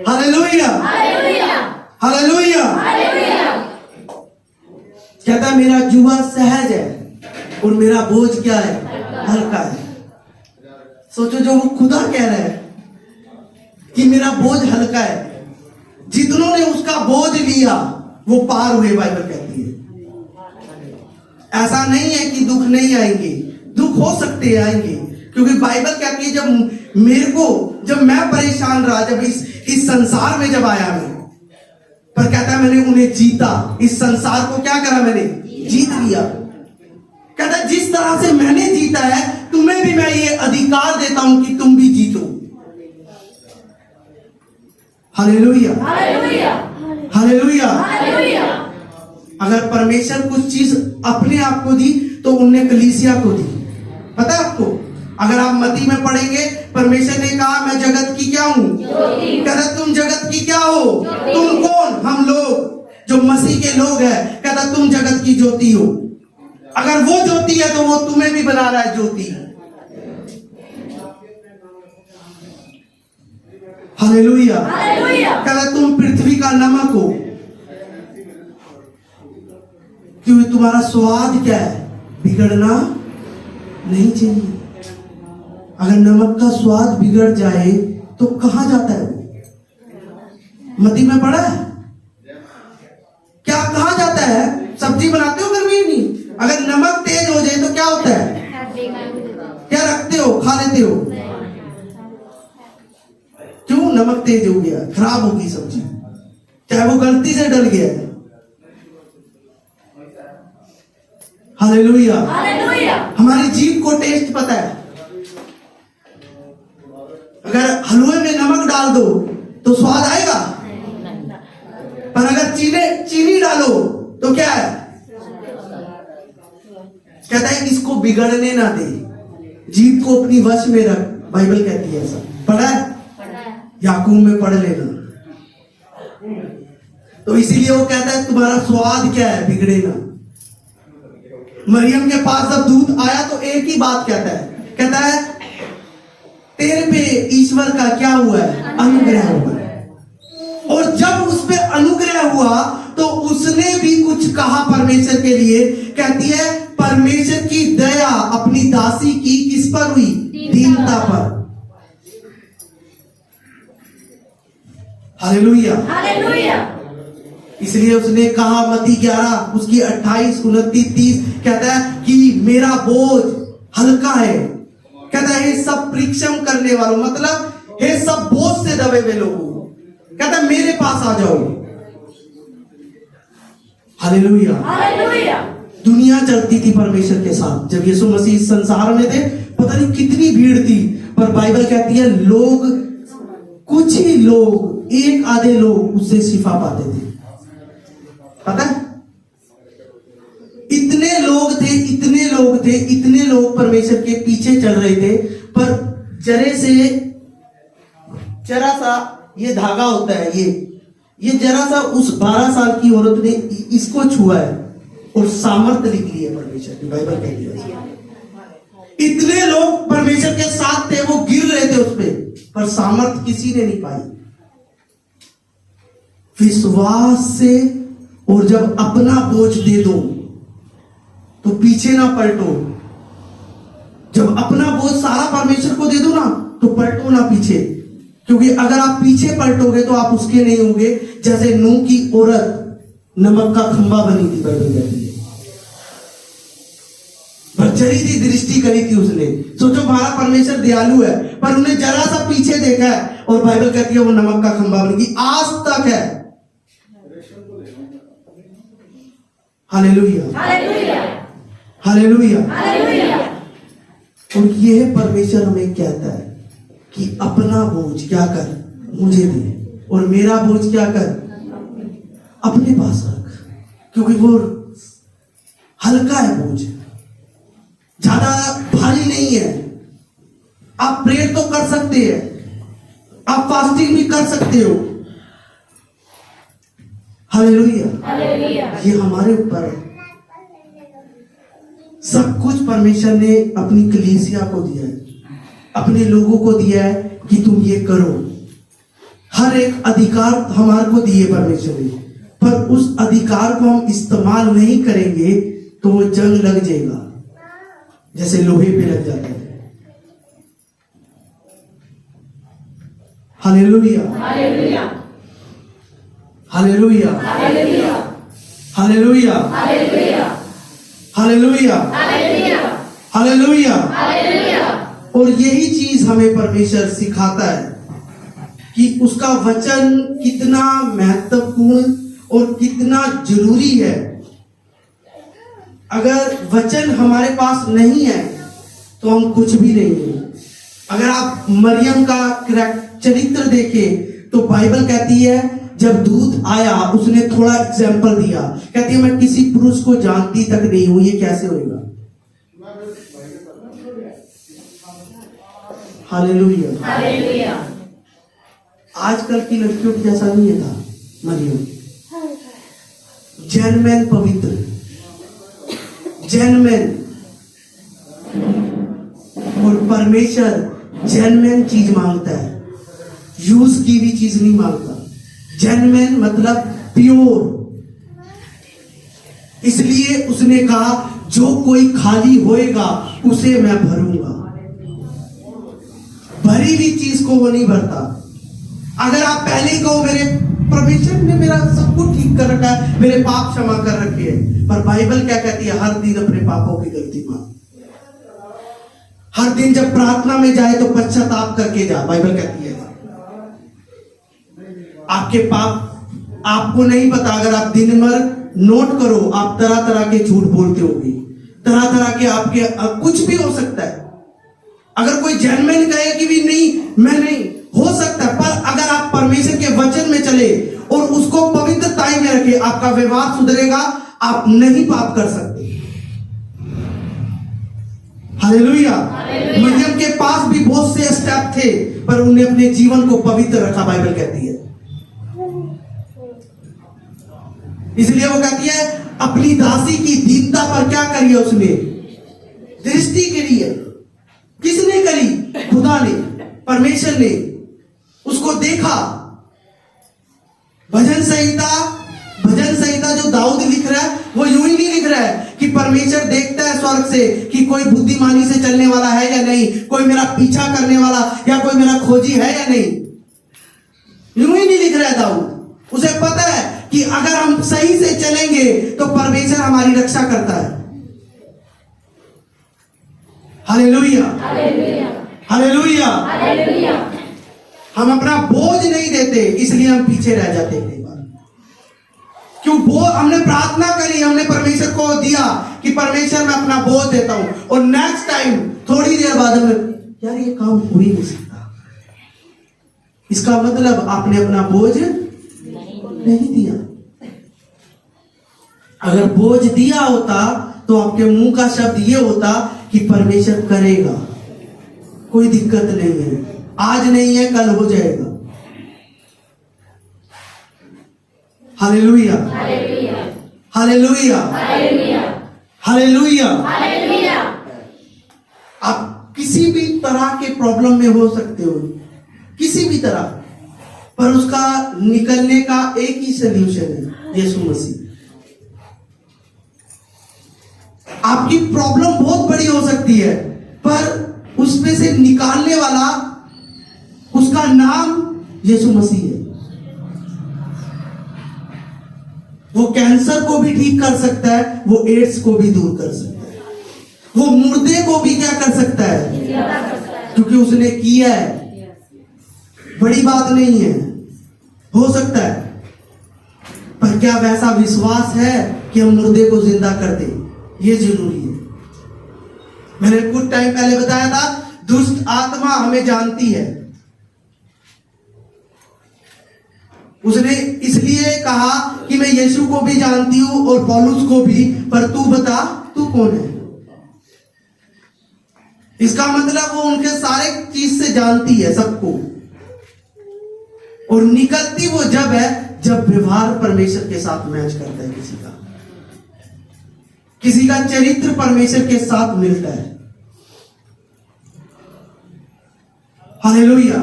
hallelujah, hallelujah. कहता है मेरा जुआ सहज है और मेरा बोझ क्या है? हल्का है। सोचो, जो वो खुदा कह रहा है कि मेरा बोझ हल्का है, जितनों ने उसका बोझ लिया वो पार हुए। बाइबल कहती है ऐसा नहीं है कि दुख नहीं आएंगे, दुख हो सकते हैं, आएंगे। क्योंकि बाइबल कहती है जब मैं परेशान रहा, जब इस संसार में जब आया मैं, पर कहता है मैंने उन्हें जीता। इस संसार को क्या करा? मैंने जीत लिया। कहता है जिस तरह से मैंने जीता है, तुम्हें भी मैं ये अधिकार देता हूं कि तुम भी जीतो। Hallelujah, hallelujah. अगर परमेश्वर कुछ चीज अपने आप को दी तो उनने कलीसिया को दी। पता है आपको? अगर आप मती में पढ़ेंगे, परमेश्वर ने कहा मैं जगत की क्या हूं? कहता तुम जगत की क्या हो? तुम कौन? हम लोग जो मसीह के लोग हैं। कहता तुम जगत की ज्योति हो। अगर वो ज्योति है तो वो तुम्हें भी बना रहा है ज्योति। हालेलुया। कहता तुम पृथ्वी का नमक हो। क्योंकि तुम्हारा स्वाद क्या है? बिगड़ना नहीं चाहिए। अगर नमक का स्वाद बिगड़ जाए तो कहां जाता है? मती में पड़ा है क्या? कहां जाता है? सब्जी बनाते हो घर में? नहीं। अगर नमक तेज हो जाए तो क्या होता है? क्या रखते हो? खा लेते हो? क्यों? नमक तेज हो गया, खराब होगी सब्जी, चाहे वो गलती से डल गया है। हालेलुया, हमारी जीभ को टेस्ट पता है। अगर हलवे में नमक डाल दो तो स्वाद आएगा, पर अगर चीनी डालो तो क्या है? कहता है इसको बिगड़ने ना दे, जीभ को अपनी वश में रख। बाइबल कहती है ऐसा। पढ़ा है? याकूब में पढ़ लेना। तो इसीलिए वो कहता है तुम्हारा स्वाद क्या है? बिगड़े ना। मरियम के पास जब दूत आया तो एक ही बात कहता है तेरे पे ईश्वर का क्या हुआ है? अनुग्रह हुआ है। और जब उस पे अनुग्रह हुआ तो उसने भी कुछ कहा परमेश्वर के लिए। कहती है परमेश्वर की दया अपनी दासी की किस पर हुई? दीनता पर। हालेलुया, इसलिए उसने कहा मत्ती 11 उसकी 28, 29, 30 कहता है कि मेरा बोझ हल्का है। कहता है हे सब परिश्रम करने वालों, मतलब हे सब बोझ से दबे हुए लोगों, कहता है मेरे पास आ जाओ। हालेलुया। हालेलुया। दुनिया चलती थी परमेश्वर के साथ। जब यीशु मसीह इस संसार में थे, पता नहीं कितनी भीड़ थी, पर बाइबल कहती है लोग, कुछ ही लोग, एक आधे लोग उससे शिफा पाते थे। पता है, इतने लोग थे, इतने लोग थे, इतने लोग परमेश्वर के पीछे चल रहे थे, पर जरा सा ये धागा होता है, ये जरा सा उस 12 साल की औरत ने इसको छुआ है और सामर्थ्य निकली है परमेश्वर की। बाइबल कहती है इतने लोग परमेश्वर के साथ थे, वो गिर रहे थे उस पे, पर सामर्थ्य किसी ने नहीं पाई। विश्वास से, और जब अपना बोझ दे दो तो पीछे ना पलटो। जब अपना बोझ सारा परमेश्वर को दे दो ना, तो पलटो ना पीछे, क्योंकि अगर आप पीछे पलटोगे तो आप उसके नहीं होगे। जैसे नूह की औरत नमक का खंबा बनी थी, बाइबल कहती है, भरचरी थी, दृष्टि करी थी उसने। सोचो हमारा परमेश्वर दयालु है, पर उन्हें जरा सा पीछे देखा है और बाइबल कहती है वो नमक का खंबा बन गई, आज तक है। Hallelujah, hallelujah. हालेलुया। हालेलुया। और यह परमेश्वर हमें कहता है कि अपना बोझ क्या कर मुझे दे, और मेरा बोझ क्या कर अपने पास रख, क्योंकि वो हल्का है बोझ, ज्यादा भारी नहीं है। आप प्रेयर तो कर सकते हैं, आप फास्टिंग भी कर सकते हो। हालेलुया। हालेलुया। ये हमारे ऊपर है। सब कुछ परमेश्वर ने अपनी कलीसिया को दिया है, अपने लोगों को दिया है कि तुम ये करो। हर एक अधिकार हमारे को दिए परमेश्वर ने, पर उस अधिकार को हम इस्तेमाल नहीं करेंगे तो वो जंग लग जाएगा, जैसे लोहे पे लग जाता है। Hallelujah, hallelujah. Hallelujah, hallelujah. Hallelujah, hallelujah. Hallelujah, hallelujah. Hallelujah. Hallelujah. और यही चीज हमें परमेश्वर सिखाता है कि उसका वचन कितना महत्वपूर्ण और कितना जरूरी है। अगर वचन हमारे पास नहीं है तो हम कुछ भी नहीं है। अगर आप मरियम का चरित्र देखें तो बाइबल कहती है जब दूत आया उसने थोड़ा एग्जाम्पल दिया, कहती है मैं किसी पुरुष को जानती तक नहीं हूं, ये कैसे होगा। Hallelujah, hallelujah. आजकल की लड़कियों की जैसा नहीं था मरियम, जेन्युइन पवित्र, जेन्युइन, और परमेश्वर जेन्युइन चीज मांगता है, यूज की भी चीज नहीं मांगता। जेन्युइन मतलब प्योर। इसलिए उसने कहा जो कोई खाली होएगा उसे मैं भरूंगा। भरी हुई चीज को वो नहीं भरता। अगर आप पहले ही कहो मेरे परमेश्वर ने मेरा सब कुछ ठीक कर रखा है, मेरे पाप क्षमा कर रखे हैं, पर बाइबल क्या कहती है हर दिन अपने पापों की गलती मान। हर दिन जब प्रार्थना में जाए तो पश्चाताप करके जा, बाइबल कहती है। आपके पाप आपको नहीं पता, अगर आप दिन भर नोट करो आप तरह तरह के झूठ बोलते होगे, तरह तरह के आपके कुछ भी हो सकता है। अगर कोई जेन्युइन कहे कि भी नहीं मैं नहीं, हो सकता है, पर अगर आप परमेश्वर के वचन में चले और उसको पवित्रताई में रखे, आपका व्यवहार सुधरेगा, आप नहीं पाप कर सकते। हालेलुया। मरियम के पास भी बहुत से स्टेप थे, पर उन्हें अपने जीवन को पवित्र रखा, बाइबल कहती है। इसलिए वो कहती है अपनी दासी की दीनता पर क्या करी है उसने, दृष्टि करी है। किसने करी? खुदा ने, परमेश्वर ने उसको देखा। भजन संहिता जो दाऊद लिख रहा है वो यूं ही नहीं लिख रहा है कि परमेश्वर देखता है स्वर्ग से कि कोई बुद्धिमानी से चलने वाला है या नहीं, कोई मेरा पीछा करने वाला या कोई मेरा खोजी है या नहीं। यूं ही नहीं लिख रहा है दाऊद। उसे पता है कि अगर हम सही से चलेंगे तो परमेश्वर हमारी रक्षा करता है। Hallelujah, hallelujah. हम अपना बोझ नहीं देते, इसलिए हम पीछे रह जाते हैं कई बार। क्यों? बोझ हमने प्रार्थना करी, हमने परमेश्वर को दिया कि परमेश्वर मैं अपना बोझ देता हूं, और नेक्स्ट टाइम थोड़ी देर बाद हमें यार ये काम हो ही नहीं सकता। इसका मतलब आपने अपना बोझ नहीं दिया। अगर बोझ दिया होता तो आपके मुंह का शब्द ये होता कि परमेश्वर करेगा, कोई दिक्कत नहीं है, आज नहीं है कल हो जाएगा। Hallelujah, hallelujah, hallelujah. आप किसी भी तरह के प्रॉब्लम में हो सकते हो, किसी भी तरह, पर उसका निकलने का एक ही सॉल्यूशन है, यीशु मसीह। आपकी प्रॉब्लम बहुत बड़ी हो सकती है, पर उसमें से निकालने वाला, उसका नाम यीशु मसीह है। वो कैंसर को भी ठीक कर सकता है, वो एड्स को भी दूर कर सकता है, वो मुर्दे को भी क्या कर सकता है, क्योंकि उसने किया है। बड़ी बात नहीं है, हो सकता है, पर क्या वैसा विश्वास है कि हम मुर्दे को जिंदा कर दें? ये जरूरी है। मैंने कुछ टाइम पहले बताया था, दुष्ट आत्मा हमें जानती है। उसने इसलिए कहा कि मैं यीशु को भी जानती हूं और पौलुस को भी, पर तू बता तू कौन है। इसका मतलब वो उनके सारे चीज से जानती है सबको, और निकलती वो जब है जब व्यवहार परमेश्वर के साथ मैच करता है, किसी का चरित्र परमेश्वर के साथ मिलता है। Hallelujah,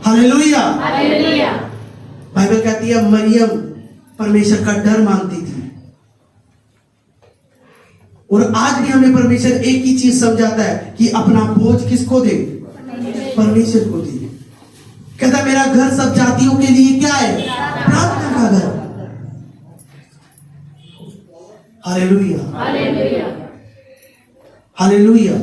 hallelujah. बाइबल कहती है मरियम परमेश्वर का डर मानती थी, और आज भी हमें परमेश्वर एक ही चीज समझाता है कि अपना बोझ किसको दे? परमेश्वर को दे। कहता मेरा घर सब जातियों के लिए क्या है? प्रार्थना का घर। Hallelujah, hallelujah.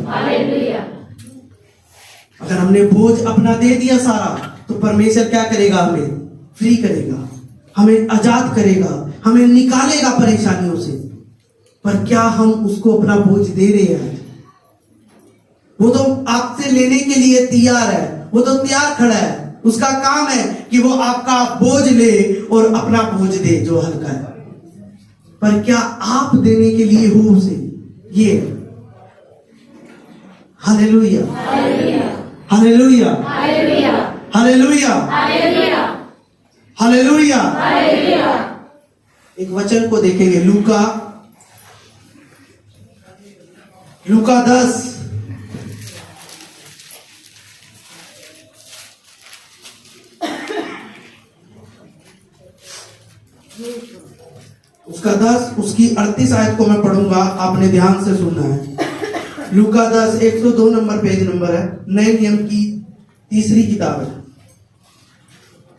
अगर हमने बोझ अपना दे दिया सारा, तो परमेश्वर क्या करेगा? हमें फ्री करेगा, हमें आजाद करेगा, हमें निकालेगा परेशानियों से। पर क्या हम उसको अपना बोझ दे रहे हैं? वो तो आपसे लेने के लिए तैयार है, वो तो तैयार खड़ा है। उसका काम है कि वो आपका बोझ ले और अपना बोझ दे जो हल्का है। पर क्या आप देने के लिए हो उसे? ये हालेलुया, हालेलुया, हालेलुया, हालेलुया। एक वचन को देखेंगे, लूका 10 उसका 10 उसकी 38 आयत को मैं पढ़ूंगा, आपने ध्यान से सुनना है। लूका 10 102 नंबर पेज नंबर है, नए नियम की तीसरी किताब है।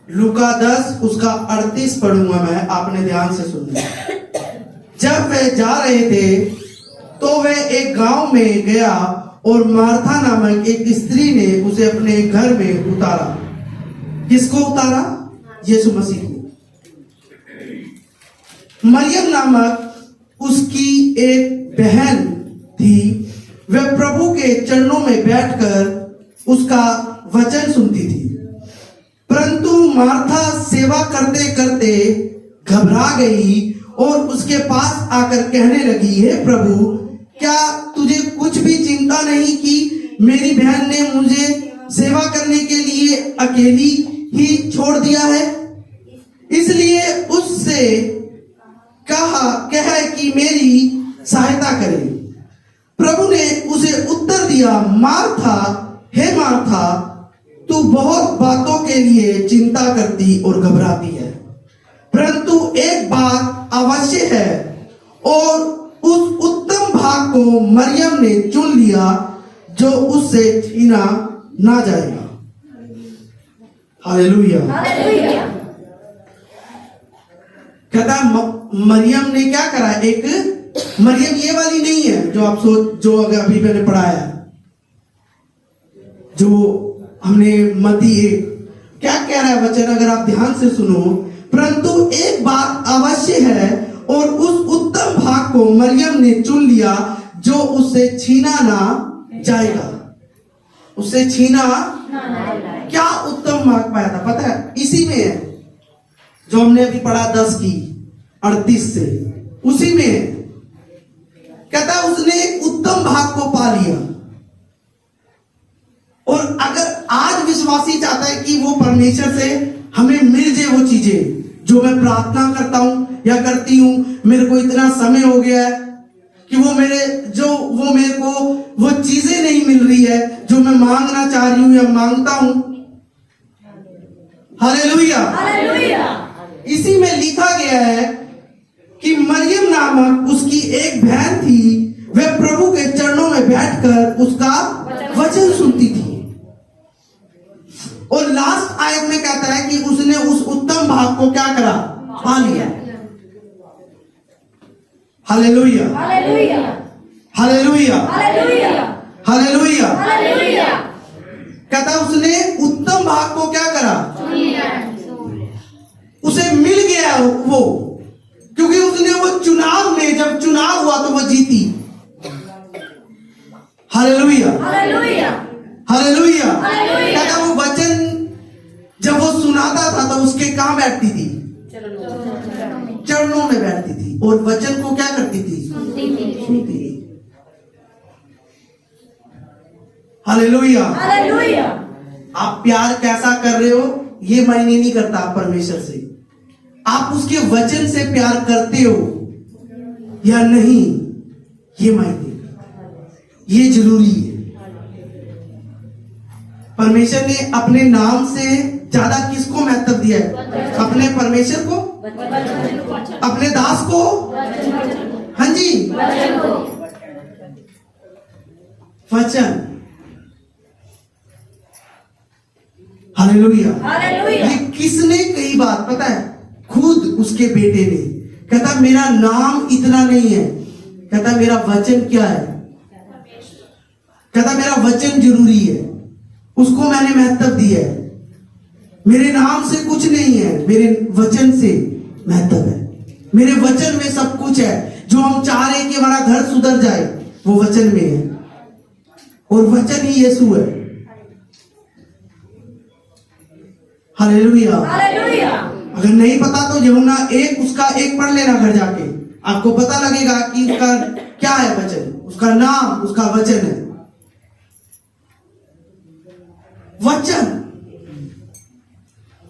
लूका 10 उसका 38 पढ़ूंगा मैं, आपने ध्यान से सुनना है। जब वे जा रहे थे तो वे एक गांव में गया, और मार्था नामक एक स्त्री ने उसे अपने घर में उतारा। किसको उतारा? यीशु मसीह को। मरियम नामक उसकी एक बहन थी, वह प्रभु के चरणों में बैठकर उसका वचन सुनती थी। परंतु मार्था सेवा करते करते घबरा गई और उसके पास आकर कहने लगी, हे प्रभु, क्या तुझे कुछ भी चिंता नहीं कि मेरी बहन ने मुझे सेवा करने के लिए अकेली ही छोड़ दिया है? इसलिए उससे कह कि मेरी सहायता करे। प्रभु ने उसे उत्तर दिया, मार्था, हे मार्था, तू बहुत बातों के लिए चिंता करती और घबराती है, परंतु एक बात अवश्य है, और उस उत्तम भाग को मरियम ने चुन लिया जो उससे छीना ना जाएगा। हालेलुया। कहता मरियम ने क्या करा, एक मरियम ये वाली नहीं है जो आप सोच, जो अगर अभी मैंने पढ़ाया, जो हमने मती एक, क्या कह रहा है वचन अगर आप ध्यान से सुनो, परंतु एक बात अवश्य है और उस उत्तम भाग को मरियम ने चुन लिया जो उससे छीना ना जाएगा। उससे छीना क्या उत्तम भाग पाया था पता है, इसी में है जो हमने अभी पढ़ा 10 की 38 से, उसी में है। कहता उसने एक उत्तम भाग को पा लिया। और अगर आज विश्वासी चाहता है कि वो परमेश्वर से हमें मिल जाए वो चीजें जो मैं प्रार्थना करता हूं या करती हूं, मेरे को इतना समय हो गया है कि वो मेरे को वो चीजें नहीं मिल रही है जो मैं मांगना चाह रही हूं या मांगता हूं। हालेलुया। इसी में लिखा गया है कि मरियम नामक उसकी एक बहन थी, वह प्रभु के चरणों में बैठकर उसका वचन सुनती थी। और लास्ट आयत में कहता है कि उसने उस उत्तम भाग को क्या करा, पा लिया। Hallelujah, hallelujah, hallelujah. कहता उसने उत्तम भाग को क्या करा, उसे मिल गया वो, क्योंकि उसने वो चुनाव में, जब चुनाव हुआ तो वो जीती। Hallelujah, hallelujah. कहता वो वचन जब वो सुनाता था तो उसके कहां बैठती थी, चरणों में बैठती थी और वचन को क्या करती थी, सुनती थी। हालेलुया। आप प्यार कैसा कर रहे हो ये मायने नहीं करता परमेश्वर से, आप उसके वचन से प्यार करते हो या नहीं ये मायने, ये जरूरी है। परमेश्वर ने अपने नाम से ज्यादा किसको महत्व दिया है, अपने परमेश्वर को, अपने दास को, हाँ जी, वचन। हालेलुया। ये किसने कही बात पता है, खुद उसके बेटे ने। कहता मेरा नाम इतना नहीं है, कहता मेरा वचन क्या है, कहता मेरा वचन जरूरी है, उसको मैंने महत्व दिया है। मेरे नाम से कुछ नहीं है, मेरे वचन से महत्व है। मेरे वचन में सब कुछ है। जो हम चाह रहे हैं कि हमारा घर सुधर जाए वो वचन में है, और वचन ही यीशु है। हालेलुया। अगर नहीं पता तो यूहन्ना 1 उसका 1 पढ़ लेना घर जाके, आपको पता लगेगा कि उसका क्या है वचन, उसका नाम उसका वचन है। वचन,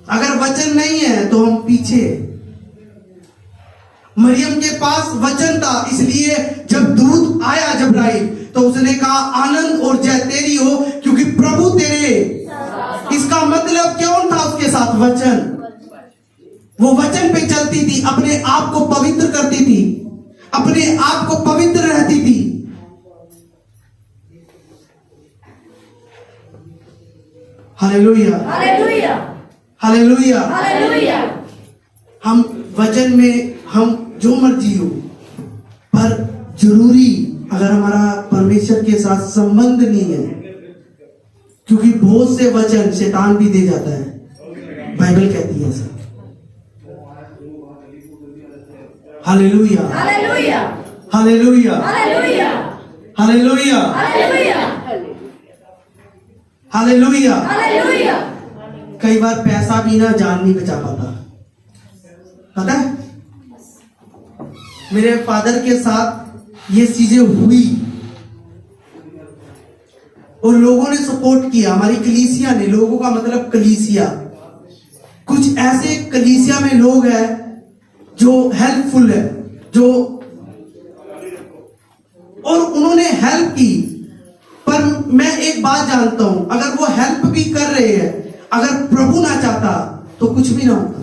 अगर वचन नहीं है तो हम पीछे। मरियम के पास वचन था, इसलिए जब दूत आया जबराइल तो उसने कहा आनंद और जय तेरी हो क्योंकि प्रभु तेरे। इसका मतलब क्यों था उसके साथ वचन, वो वचन पे चलती थी, अपने आप को पवित्र करती थी, अपने आप को पवित्र रहती थी। Hallelujah, hallelujah, hallelujah. हम वचन में हम जो मर्जी हो, पर जरूरी अगर हमारा परमेश्वर के साथ संबंध नहीं है, क्योंकि बहुत से वचन शैतान भी दे जाता है, बाइबल कहती है ऐसा। Hallelujah, hallelujah, hallelujah, hallelujah, hallelujah, hallelujah. कई बार पैसा भी ना जान नहीं बचा पाता, पता है। मेरे फादर के साथ ये चीजें हुई और लोगों ने सपोर्ट किया, हमारी कलीसिया ने, लोगों का मतलब कलीसिया, कुछ ऐसे कलीसिया में लोग हैं जो हेल्पफुल है, जो, और उन्होंने हेल्प की। पर मैं एक बात जानता हूं, अगर वो हेल्प भी कर रहे हैं, अगर प्रभु ना चाहता तो कुछ भी ना होता।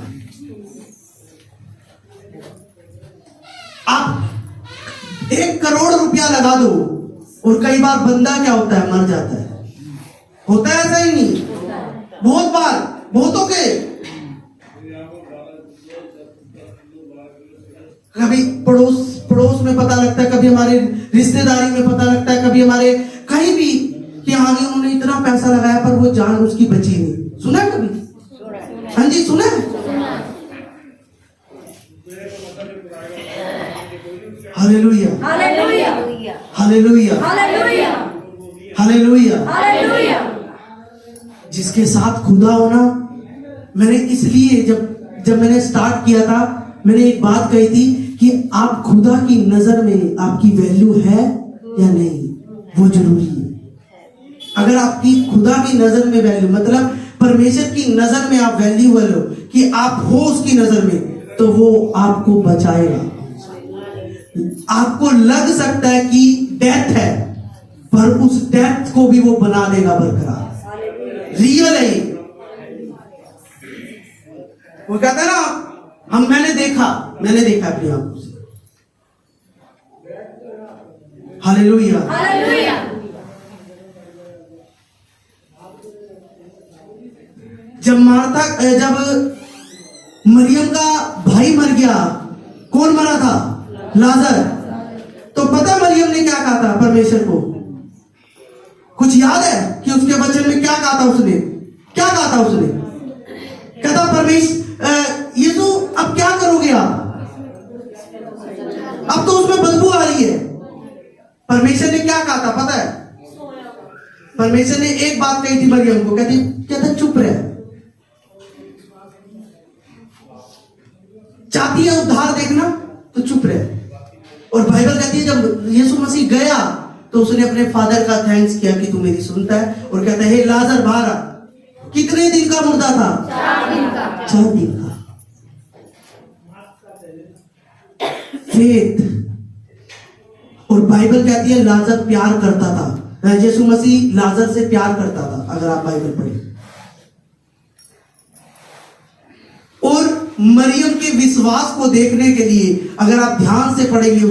आप 1 करोड़ रुपया लगा दो और कई बार बंदा क्या होता है, मर जाता है। होता है ऐसा ही नहीं, बहुत बार, बहुतों के। कभी पड़ोस पड़ोस में पता लगता है, कभी हमारे रिश्तेदारी में पता लगता है, कभी हमारे कहीं भी कि आगे उन्होंने इतना पैसा लगाया पर वो जान उसकी बची नहीं। सुना है कभी? हाँ जी, सुना है। Hallelujah, hallelujah, hallelujah, hallelujah, hallelujah. Hallelujah. जिसके साथ खुदा होना, मैंने इसलिए जब मैंने स्टार्ट किया था, मैंने एक बात कही थी कि आप खुदा की नजर में आपकी वैल्यू है या नहीं, वो जरूरी है। अगर आपकी खुदा की नजर में वैल्यू, मतलब परमेश्वर की नजर में आप वैल्यूएबल हो, कि आप हो उसकी नजर में, तो वो आपको बचाएगा। आपको लग सकता है कि डेथ है, पर उस डेथ को भी वो बना देगा बरकरार। रियल है ये। वो कहता है ना, मैंने देखा अपनी आंखों से। Hallelujah, hallelujah. जब मरियम का भाई मर गया, कौन मरा था? लाजर। तो पता मरियम ने क्या कहा था परमेश्वर को? कुछ याद है कि उसके वचन में क्या कहा था? उसने क्या कहा था? उसने कहता, परमेश्वर यीशु अब क्या करोगे आप? अब तो उसमें बदबू आ रही है। परमेश्वर ने क्या कहा था पता है? परमेश्वर ने एक बात कही थी मरियम को, कहता चुप रहे। चाहती है उद्धार देखना तो चुप रहे। और बाइबल कहती है जब यीशु मसीह गया तो उसने अपने फादर का थैंक्स किया कि तू मेरी सुनता है, और कहता है हे लाजर बाहर आ। कितने दिन का मुर्दा था? 4 दिन का। फेथ। और बाइबल कहती है लाजर प्यार करता था, यीशु मसीह लाजर से प्यार करता था, अगर आप बाइबल पढ़ें। और मरियम के विश्वास को देखने के लिए अगर आप ध्यान से पढ़ेंगे,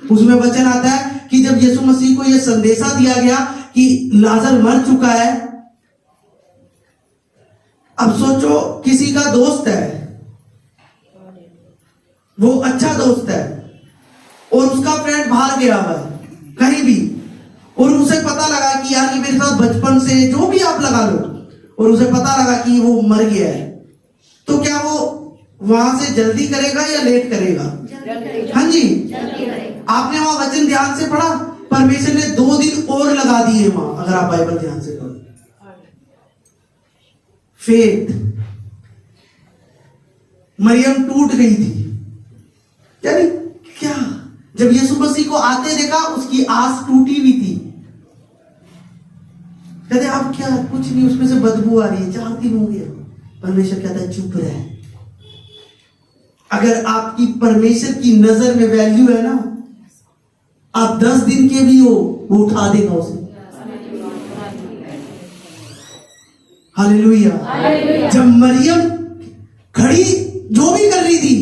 उसमें वचन आता है कि जब यीशु मसीह को यह संदेशा दिया गया कि लाजर मर चुका है। अब सोचो किसी का दोस्त है, वो अच्छा दोस्त है, और उसका फ्रेंड बाहर गया हुआ है कहीं भी, और उसे पता लगा कि यार ये मेरे साथ बचपन से जो भी आप लगा लो, और उसे पता लगा कि वो मर गया है, तो क्या वो वहां से जल्दी करेगा या लेट करेगा? हाँ जी, आपने वहां वचन ध्यान से पढ़ा, परमेश्वर ने 2 दिन और लगा दिए वहां, अगर आप बाइबल ध्यान से पढ़ो। फेथ। मरियम टूट गई थी, यानी क्या? जब यीशु मसीह को आते देखा, उसकी आस टूटी हुई थी। कहते अब क्या, कुछ नहीं, उसमें से बदबू आ रही है, 4 दिन हो गया। परमेश्वर कहता है चुप रहे। अगर आपकी परमेश्वर की नजर में वैल्यू है ना, आप 10 दिन के भी हो, वो उठा देगा उसे। हालेलुया। जब मरियम खड़ी जो भी कर रही थी,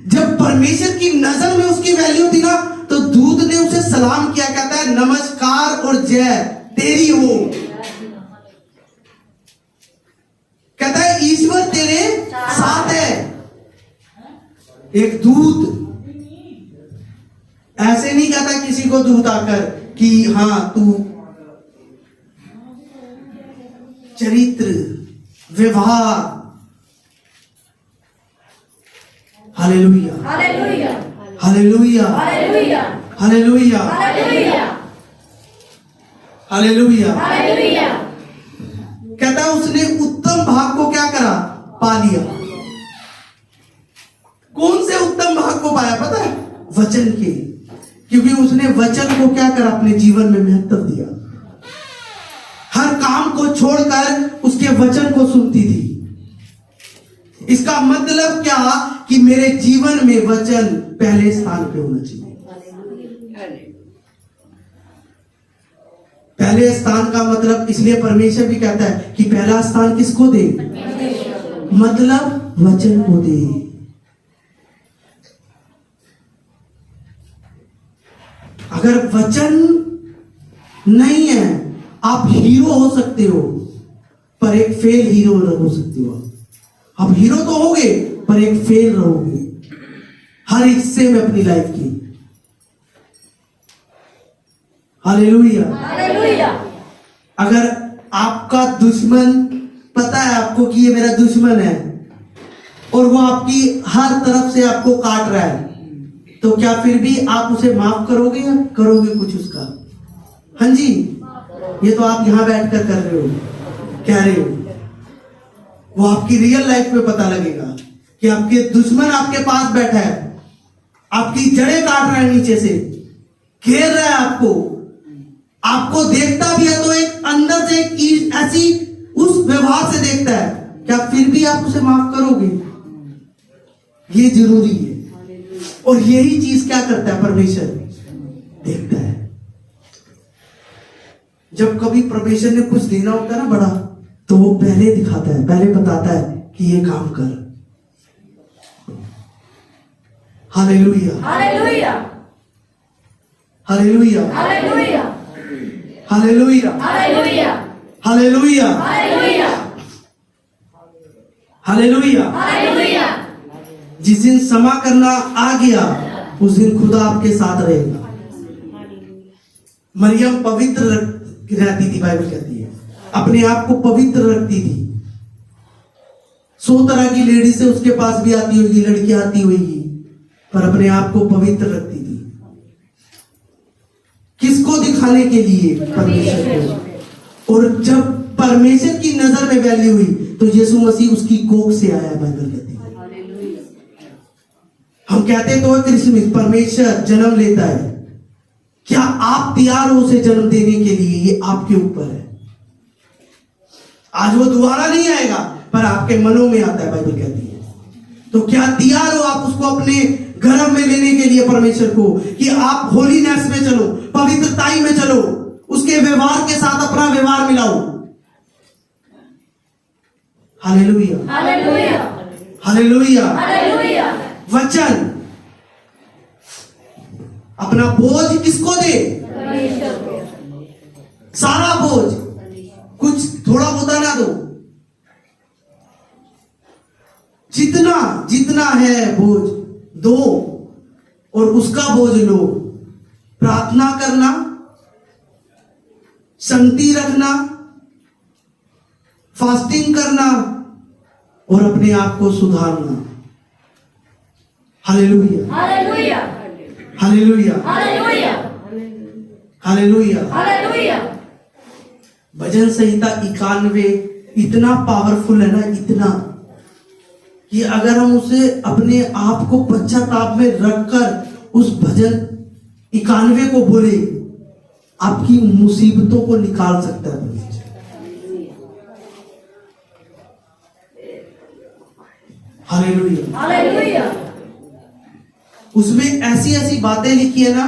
जब परमेश्वर की नजर में उसकी वैल्यू थी ना, तो दूत ने उसे सलाम किया। कहता है नमस्कार और जय तेरी हो। कहता है ईश्वर तेरे साथ है। एक दूत ऐसे नहीं कहता किसी को दूत आकर कि हाँ तू चरित्र व्यवहार। Hallelujah, hallelujah, hallelujah, hallelujah, hallelujah, hallelujah, hallelujah. Hallelujah. कहता है उसने उत्तम भाग को क्या करा? पा लिया। कौन से उत्तम भाग को पाया पता है? वचन के। क्योंकि उसने वचन को क्या करा? अपने जीवन में महत्व दिया। हर काम को छोड़कर उसके वचन को सुनती थी। इसका मतलब क्या? कि मेरे जीवन में वचन पहले स्थान पे होना चाहिए। पहले स्थान का मतलब इसलिए परमेश्वर भी कहता है कि पहला स्थान किसको दे? मतलब वचन को दे। अगर वचन नहीं है, आप हीरो हो सकते हो पर एक फेल हीरो हो सकते हो। आप हीरो तो होगे पर एक फेल रहोगे। हर हिस्से में अपनी लाइफ की। हालेलुया। हालेलुया। अगर आपका दुश्मन पता है आपको कि ये मेरा दुश्मन है और वो आपकी हर तरफ से आपको काट रहा है, तो क्या फिर भी आप उसे माफ करोगे या करोगे कुछ उसका? हाँ जी, ये तो आप यहां बैठकर कर रहे हो, कह रहे हो। वो आपकी रियल लाइफ में पता लगेगा कि आपके दुश्मन आपके पास बैठा है, आपकी जड़ें काट रहा है, नीचे से घेर रहा है आपको देखता भी है तो एक अंदर से एक ऐसी उस व्यवहार से देखता है, क्या फिर भी आप उसे माफ करोगे? ये जरूरी है। और यही चीज क्या करता है परमेश्वर? देखता है। जब कभी परमेश्वर ने कुछ देना होता है ना बड़ा, तो वो पहले दिखाता है, पहले बताता है कि ये काम कर। Hallelujah. Hallelujah. Hallelujah. Hallelujah. Hallelujah. Hallelujah. Hallelujah. Hallelujah. Hallelujah. Hallelujah. जिस दिन क्षमा करना आ गया, उस दिन खुदा आपके साथ रहेगा। मरियम पवित्र रहती थी, बाइबल कहती है, अपने आप को पवित्र रखती थी। 100 तरह की लेडी से उसके पास भी आती होगी, लड़कियां आती होगी, पर अपने आप को पवित्र रखती थी। किसको दिखाने के लिए? परमेश्वर को। और जब परमेश्वर की नजर में वैल्यू हुई, तो यीशु मसीह उसकी कोख से आया, बाइबल कहती है। हम कहते हैं तो क्रिसमस, परमेश्वर जन्म लेता है। क्या आप तैयार हो उसे जन्म देने के लिए? ये आपके ऊपर है। आज वो दोबारा नहीं आएगा, पर आपके मनों में आता है, बाइबल कहती है। तो क्या तैयार हो आप उसको अपने गर्भ में लेने के लिए, परमेश्वर को, कि आप होलीनेस में चलो, पवित्रताई में चलो, उसके व्यवहार के साथ अपना व्यवहार मिलाओ। हालेलुया। हालेलुया। हालेलुया। हालेलुया। वचन अपना बोझ किसको दे? सारा बोझ, कुछ थोड़ा बहुत ना दो। जितना जितना है बोझ दो और उसका बोझ लो। प्रार्थना करना, संगति रखना, फास्टिंग करना और अपने आप को सुधारना। Hallelujah. Hallelujah. Hallelujah. Hallelujah. Hallelujah. Hallelujah. भजन संहिता 91 इतना पावरफुल है ना, इतना कि अगर हम उसे अपने आप को पश्चाताप में रखकर उस भजन 91 को बोले, आपकी मुसीबतों को निकाल सकता है। हालेलुया। हालेलुया। उसमें ऐसी ऐसी बातें लिखी है ना,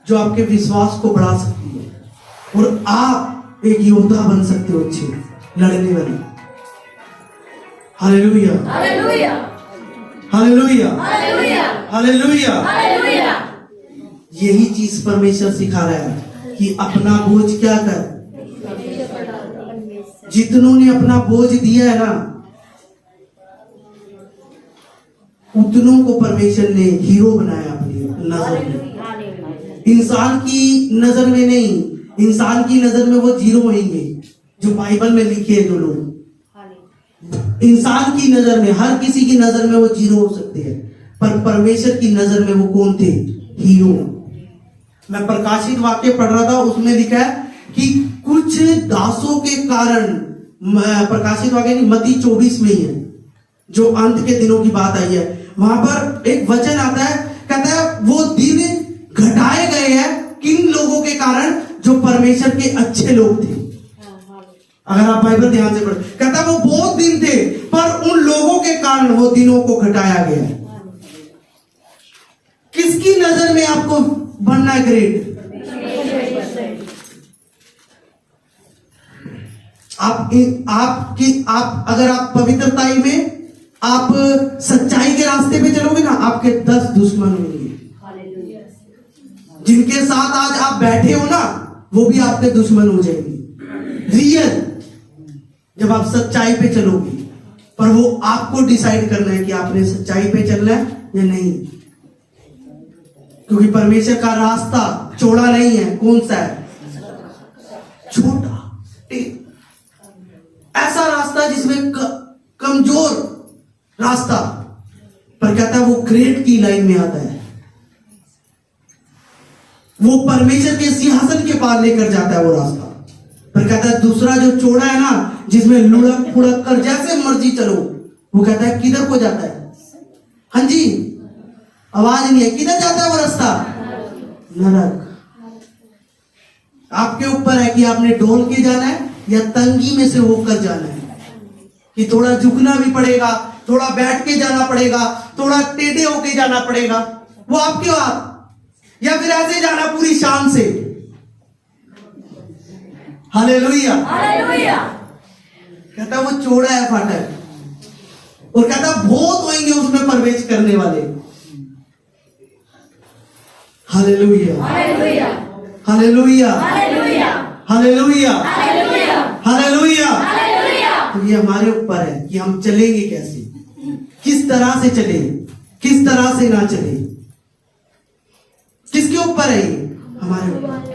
जो आपके विश्वास को बढ़ा सकती है और आप एक योद्धा बन सकते हो, अच्छे लड़ने वाले। Hallelujah. Hallelujah. Hallelujah. Hallelujah. Hallelujah. Hallelujah. यही चीज परमेश्वर सिखा रहा है कि अपना बोझ क्या कर। जितनों ने अपना बोझ दिया है ना, उतनों को परमेश्वर ने हीरो बनाया अपनी नजर में। इंसान की नजर में नहीं, इंसान की नजर में वो जीरो होंगे, जो बाइबल में लिखे हैं जो लोग। इंसान की नजर में, हर किसी की नजर में वो जीरो हो सकते हैं, पर परमेश्वर की नजर में वो कौन थे? हीरो। मैं प्रकाशित वाक्य पढ़ रहा था, उसमें लिखा है कि कुछ दासों के कारण, प्रकाशित वाक्य नहीं, मत्ती 24 में ही है, जो अंत के दिनों की बात आई है। वहां पर एक वचन आता है, कहता है वो दिन घटाए गए हैं किन लोगों के कारण? जो परमेश्वर के अच्छे लोग थे। अगर आप बाइबल ध्यान से पढ़ें, कहता है वो बहुत दिन थे, पर उन लोगों के कारण वो दिनों को घटाया गया। किसकी नजर में आपको बनना है ग्रेट? आप अगर आप पवित्रताई में, आप सच्चाई के रास्ते पे चलोगे ना, आपके 10 दुश्मन होंगे। जिनके साथ आज आप बैठे हो ना, वो भी आपके दुश्मन हो जाएंगे। रियल जब आप सच्चाई पे चलोगे, पर वो आपको डिसाइड करना है कि आपने सच्चाई पे चलना है या नहीं। क्योंकि परमेश्वर का रास्ता चौड़ा नहीं है। कौन सा है? छोटा, ऐसा रास्ता जिसमें कमजोर रास्ता, पर कहता है वो ग्रेट की लाइन में आता है, वो परमेश्वर के सिंहासन के पार लेकर जाता है वो रास्ता। पर कहता है दूसरा जो चौड़ा है ना, जिसमें लुढ़क फुड़क कर जैसे मर्जी चलो, वो कहता है किधर को जाता है? हाँ जी, आवाज नहीं है, किधर जाता है वो रास्ता? नरक। आपके ऊपर है कि आपने डोल के जाना है या तंगी में से होकर जाना है, कि थोड़ा झुकना भी पड़ेगा, थोड़ा बैठ के जाना पड़ेगा, थोड़ा टेढ़े होके जाना पड़ेगा, वो आपके हाथ, या फिर ऐसे जाना पूरी शान से। Hallelujah, hallelujah. कहता वो चौड़ा है फाटक, और कहता बहुत होंगे उसमें प्रवेश करने वाले। Hallelujah, hallelujah, hallelujah, hallelujah, hallelujah, hallelujah, hallelujah. Hallelujah. तो ये हमारे ऊपर है कि हम चलेंगे कैसे, किस तरह से चले, किस तरह से ना चले। किसके ऊपर है ये? हमारे ऊपर।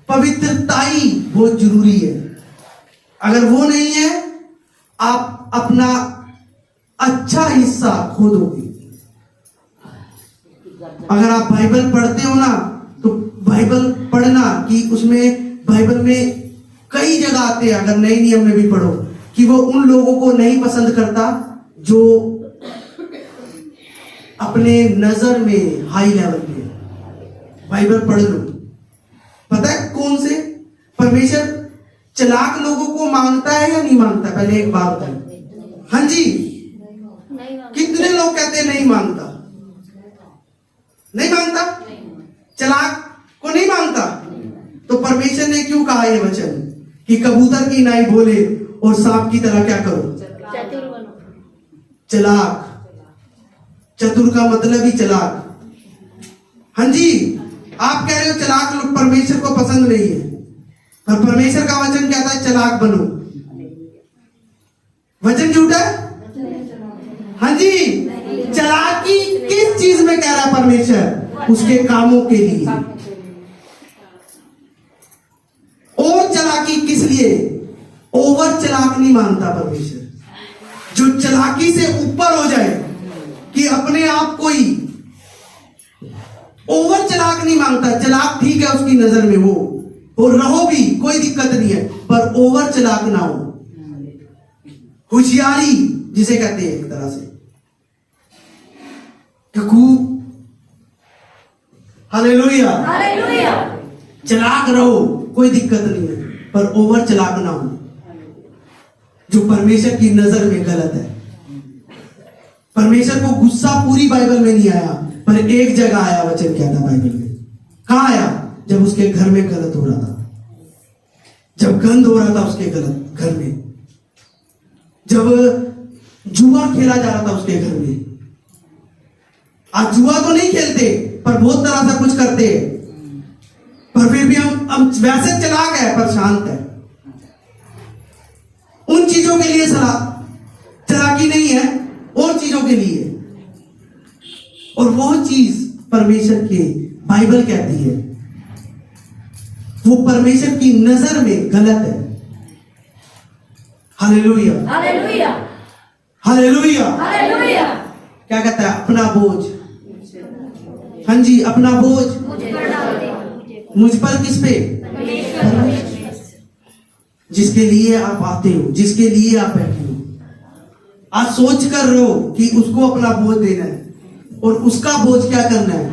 पवित्रताई बहुत जरूरी है। अगर वो नहीं है, आप अपना अच्छा हिस्सा खो दोगे। अगर आप बाइबल पढ़ते हो ना, तो बाइबल पढ़ना कि उसमें बाइबल में कई जगह आते हैं, अगर नए नियम में भी पढ़ो, कि वो उन लोगों को नहीं पसंद करता जो अपने नजर में हाई लेवल पे। बाइबल पढ़ लो, पता है कौन से? परमेश्वर चालाक लोगों को मांगता है या नहीं मांगता? पहले एक बात बताइए। हाँ जी, कितने लोग कहते हैं नहीं मांगता? नहीं मांगता, चालाक को नहीं मांगता। तो परमेश्वर ने क्यों कहा ये वचन कि कबूतर की नाई बोले और सांप की तरह क्या करो? चालाक। चतुर का मतलब ही चालाक। हाँ जी, आप कह रहे हो चालाक लोग परमेश्वर को पसंद नहीं है, पर परमेश्वर का वचन कहता है चालाक बनो। वचन झूठा है? हाँ जी, चालाकी किस चीज में कह रहा है परमेश्वर? उसके कामों के लिए। और चालाकी किस लिए? ओवर चालाक नहीं मांगता परमेश्वर। जो चालाकी से ऊपर हो जाए, कि अपने आप को ही, ओवर चालाक नहीं मांगता। चालाक ठीक है उसकी नजर में वो, और रहो भी, कोई दिक्कत नहीं है, पर ओवर चालाक ना हो। होशियारी जिसे कहते हैं एक तरह से, हालेलुया, हालेलुया। चालाक रहो, कोई दिक्कत नहीं है, पर ओवर चालाक ना हो, जो परमेश्वर की नजर में गलत है। परमेश्वर को गुस्सा पूरी बाइबल में नहीं आया, पर एक जगह आया। वचन क्या था बाइबल में? कहां आया? जब उसके घर में गलत हो रहा था, जब गंद हो रहा था उसके गलत घर में, जब जुआ खेला जा रहा था उसके घर में। आज जुआ तो नहीं खेलते, पर बहुत तरह से कुछ करते हैं, पर फिर भी हम वैसे चालाक है पर शांत है। उन चीजों के लिए चालाकी नहीं है, और चीजों के लिए। और वो चीज परमेश्वर की बाइबल कहती है वो परमेश्वर की नजर में गलत है। Hallelujah, hallelujah, hallelujah. हालेलुया। क्या कहता है? अपना बोझ, हाँ जी, अपना बोझ मुझ पर। किस पे? जिसके लिए आप आते हो, जिसके लिए आप बैठे हो। आज सोच कर रहो कि उसको अपना बोझ देना है, और उसका बोझ क्या करना है।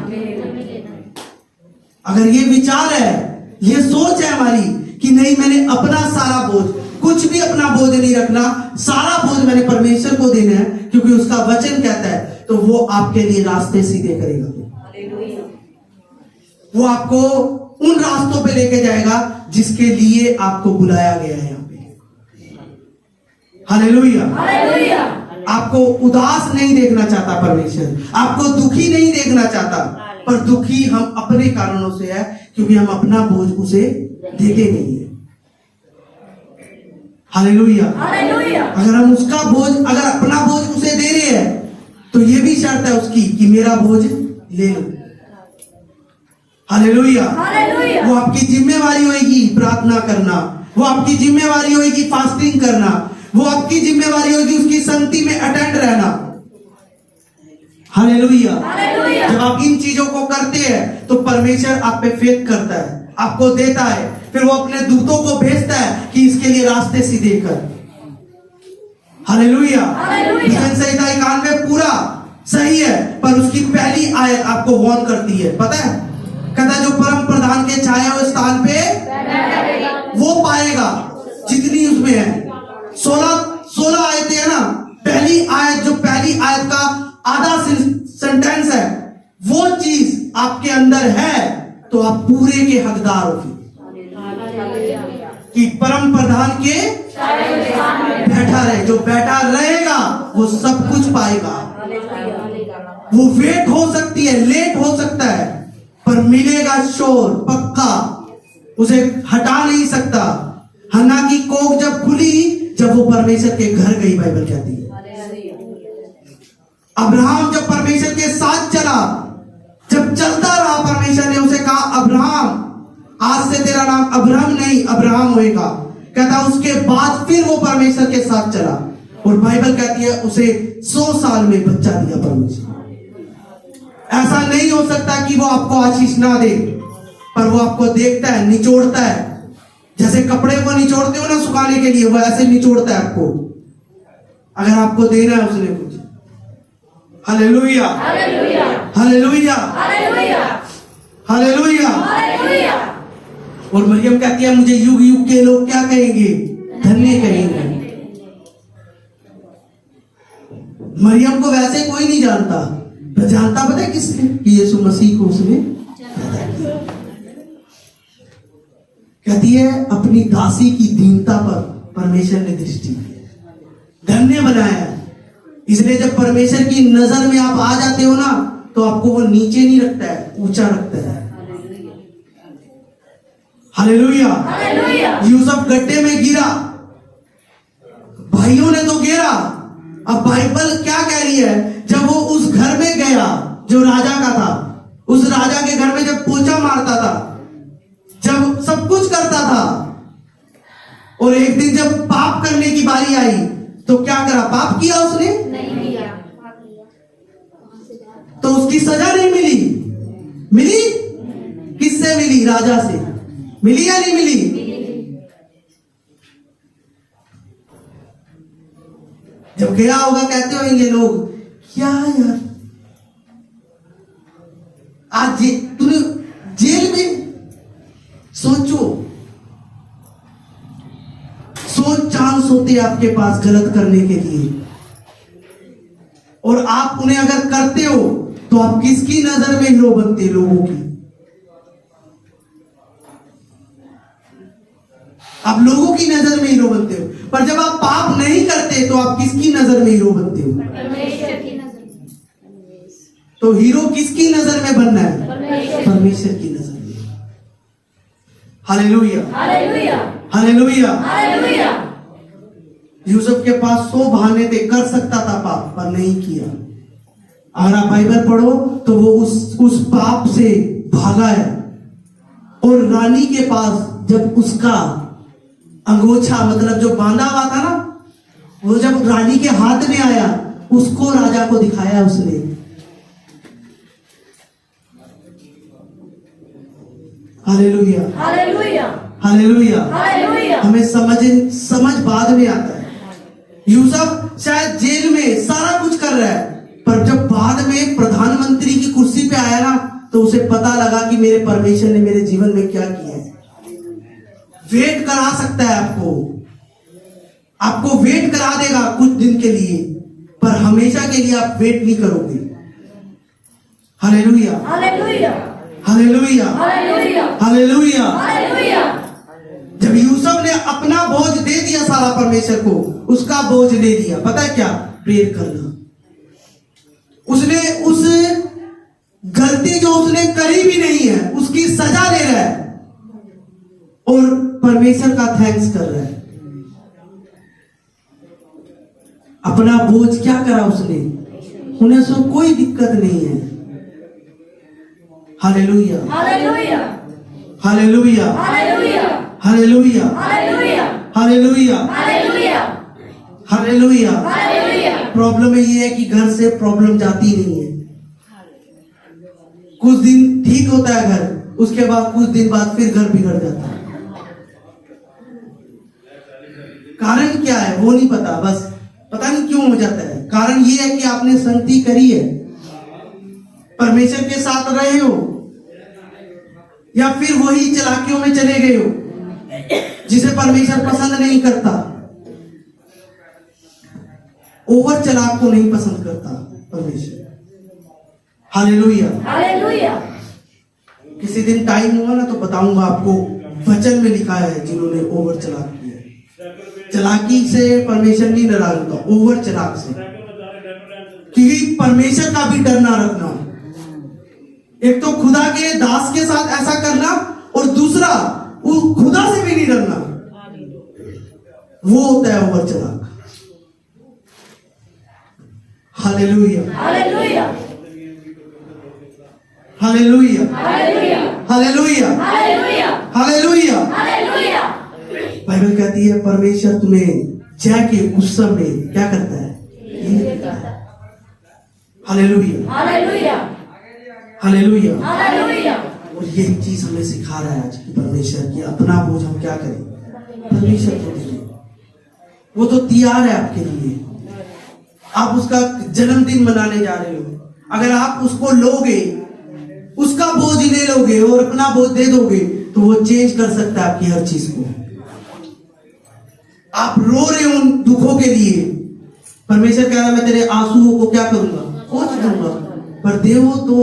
अगर ये विचार है, ये सोच है हमारी कि नहीं, मैंने अपना सारा बोझ, कुछ भी अपना बोझ नहीं रखना, सारा बोझ मैंने परमेश्वर को देना है, क्योंकि उसका वचन कहता है, तो वो आपके लिए रास्ते सीधे करेगा। वो आपको उन रास्तों पे लेके जाएगा जिसके लिए आपको बुलाया गया है यहाँ पे। Hallelujah, hallelujah. आपको उदास नहीं देखना चाहता परमेश्वर, आपको दुखी नहीं देखना चाहता, पर दुखी हम अपने कारणों से है, क्योंकि हम अपना बोझ उसे देते नहीं है। Hallelujah, hallelujah. अगर हम उसका बोझ, अगर अपना बोझ उसे दे रहे हैं, तो ये भी शर्त है उसकी कि मेरा बोझ ले लो। हालेलुया। वो आपकी जिम्मेवारी होगी प्रार्थना करना, वो आपकी जिम्मेवारी होगी फास्टिंग करना, वो आपकी जिम्मेवारी होगी उसकी संगति में अटेंड रहना। हालेलुया। जब आप इन चीजों को करते हैं तो परमेश्वर आप पे फेथ करता है, आपको देता है, फिर वो अपने दूतों को भेजता है कि इसके लिए रास्ते सीधे कर। हालेलुया। भजन संहिता 91 पूरा सही है, पर उसकी पहली आयत आपको वार्न करती है, पता है? कहता है जो परम प्रधान के छाए हुए स्थान पे वो पाएगा जितनी उसमें है। 16 आयतें है ना, पहली आयत जो पहली आयत का आधा सेंटेंस है, वो चीज आपके अंदर है तो आप पूरे के हकदार होगी कि परम प्रधान के बैठा रहे। जो बैठा रहेगा वो सब कुछ पाएगा। वो वेट हो सकती है, लेट हो सकता है, पर मिलेगा शोर पक्का, उसे हटा नहीं सकता। हन्ना की कोख जब खुली, जब वो परमेश्वर के घर गई, बाइबल कहती है। अब्राहम जब परमेश्वर के साथ चला, जब चलता रहा, परमेश्वर ने उसे कहा अब्राहम, आज से तेरा नाम अब्राहम नहीं अब्राहम होएगा। कहता उसके बाद फिर वो परमेश्वर के साथ चला, और बाइबल कहती है उसे 100 साल में बच्चा दिया परमेश्वर। ऐसा नहीं हो सकता कि वो आपको आशीष ना दे, पर वो आपको देखता है, निचोड़ता है। जैसे कपड़े को निचोड़ते हो ना सुखाने के लिए, वो ऐसे निचोड़ता है आपको, अगर आपको देना है उसने कुछ। Hallelujah, hallelujah, hallelujah. और मरियम कहती है मुझे युग युग के लोग क्या कहेंगे? धन्य कहेंगे। मरियम को वैसे कोई नहीं जानता, पर जानता पता है किसने? कि यीशु मसीह को उसने कहती है अपनी दासी की दीनता पर परमेश्वर ने दृष्टि दी, धन्य बनाया। इसलिए जब परमेश्वर की नजर में आप आ जाते हो ना, तो आपको वो नीचे नहीं रखता है, ऊंचा रखता है। हालेलुया। यूसुफ गड्ढे में गिरा, भाइयों ने तो गिरा। अब बाइबल क्या कह रही है? जब वो उस घर में गया जो राजा का था, उस राजा के घर में जब पोछा मारता था, जब सब कुछ करता था, और एक दिन जब पाप करने की बारी आई तो क्या करा? पाप किया उसने? नहीं किया। तो उसकी सजा नहीं मिली? मिली। किससे मिली? राजा से मिली या नहीं मिली? जब गया होगा कहते होंगे लोग, क्या यार आज तूने जेल में, सोचो, 100 चांस होते आपके पास गलत करने के लिए, और आप उन्हें अगर करते हो तो आप किसकी नजर में हीरो बनते? लोगों की। आप लोगों की नजर में हीरो बनते हो, पर जब आप पाप नहीं करते तो आप किसकी नजर में हीरो बनते हो? परमेश्वर की नजर में। तो हीरो किसकी नजर में बनना है? परमेश्वर की नजर में। Hallelujah, hallelujah, hallelujah. यूसुफ के पास 100 बहाने थे, कर सकता था पाप, पर नहीं किया। अगर आप बाइबल पढ़ो तो वो उस पाप से भागा है, और रानी के पास जब उसका अंगोछा मतलब जो बांधा हुआ था ना, वो जब रानी के हाथ में आया, उसको राजा को दिखाया उसने। Hallelujah, hallelujah, hallelujah. हमें समझ बाद में आता है। यूसुफ शायद जेल में सारा कुछ कर रहा है, पर जब बाद में प्रधानमंत्री की कुर्सी पे आया ना, तो उसे पता लगा कि मेरे परमेश्वर ने मेरे जीवन में क्या किया है। वेट करा सकता है आपको वेट करा देगा कुछ दिन के लिए, पर हमेशा के लिए आप वेट नहीं करोगे। Hallelujah, hallelujah, hallelujah, hallelujah, hallelujah. जब यूसुफ ने अपना बोझ दे दिया सारा परमेश्वर को, उसका बोझ दे दिया, पता है क्या? प्रेयर करना। उसने उस गलती जो उसने करी भी नहीं है, उसकी सजा ले रहा है, और परमेश्वर का थैंक्स कर रहा है। अपना बोझ क्या करा उसने? उन्हें सो कोई दिक्कत नहीं है। Hallelujah, hallelujah, hallelujah, hallelujah, hallelujah, hallelujah, hallelujah, hallelujah, hallelujah. Hallelujah. Problem ये है कि घर से प्रॉब्लम जाती नहीं है। कुछ दिन ठीक होता है घर, उसके बाद कुछ दिन बाद फिर घर बिगड़ जाता है। कारण क्या है वो नहीं पता, बस पता नहीं क्यों हो जाता है। कारण ये है कि आपने संगति करी है, परमेश्वर के साथ रहे हो, या फिर वही चालाकियों में चले गए हो जिसे परमेश्वर पसंद नहीं करता। ओवर चालाक को नहीं पसंद करता परमेश्वर। Hallelujah, hallelujah. किसी दिन टाइम हुआ ना तो बताऊंगा आपको, वचन में लिखा है जिन्होंने ओवर चालाक किया। चालाकी से परमेश्वर नहीं नाराज होता, ओवर चालाक से। क्योंकि परमेश्वर का भी डर ना रखना, एक तो खुदा के दास के साथ ऐसा करना, और दूसरा वो खुदा से भी नहीं डरना, वो होता है ओवर चालाक। Hallelujah, hallelujah, hallelujah, hallelujah, hallelujah, hallelujah, hallelujah. Hallelujah. Bible कहती है परमेश्वर तुम्हें जय के उस समय क्या करता है, ये करता है। Hallelujah, hallelujah, hallelujah. हालेलुया। और ये चीज हमें सिखा रहा है आज कि परमेश्वर की अपना बोझ हम क्या करें, परमेश्वर को दे दें। वो तो तैयार है आपके लिए। आप उसका जन्मदिन मनाने जा रहे हो, अगर आप उसको लोगे, उसका बोझ ले लोगे और अपना बोझ दे दोगे, तो वो चेंज कर सकता है आपकी हर चीज को। आप रो रहे हो उन दुखों के लिए, परमेश्वर कह रहा है मैं तेरे आंसुओं को क्या करूंगा, पोंछ दूंगा। पर देवो तो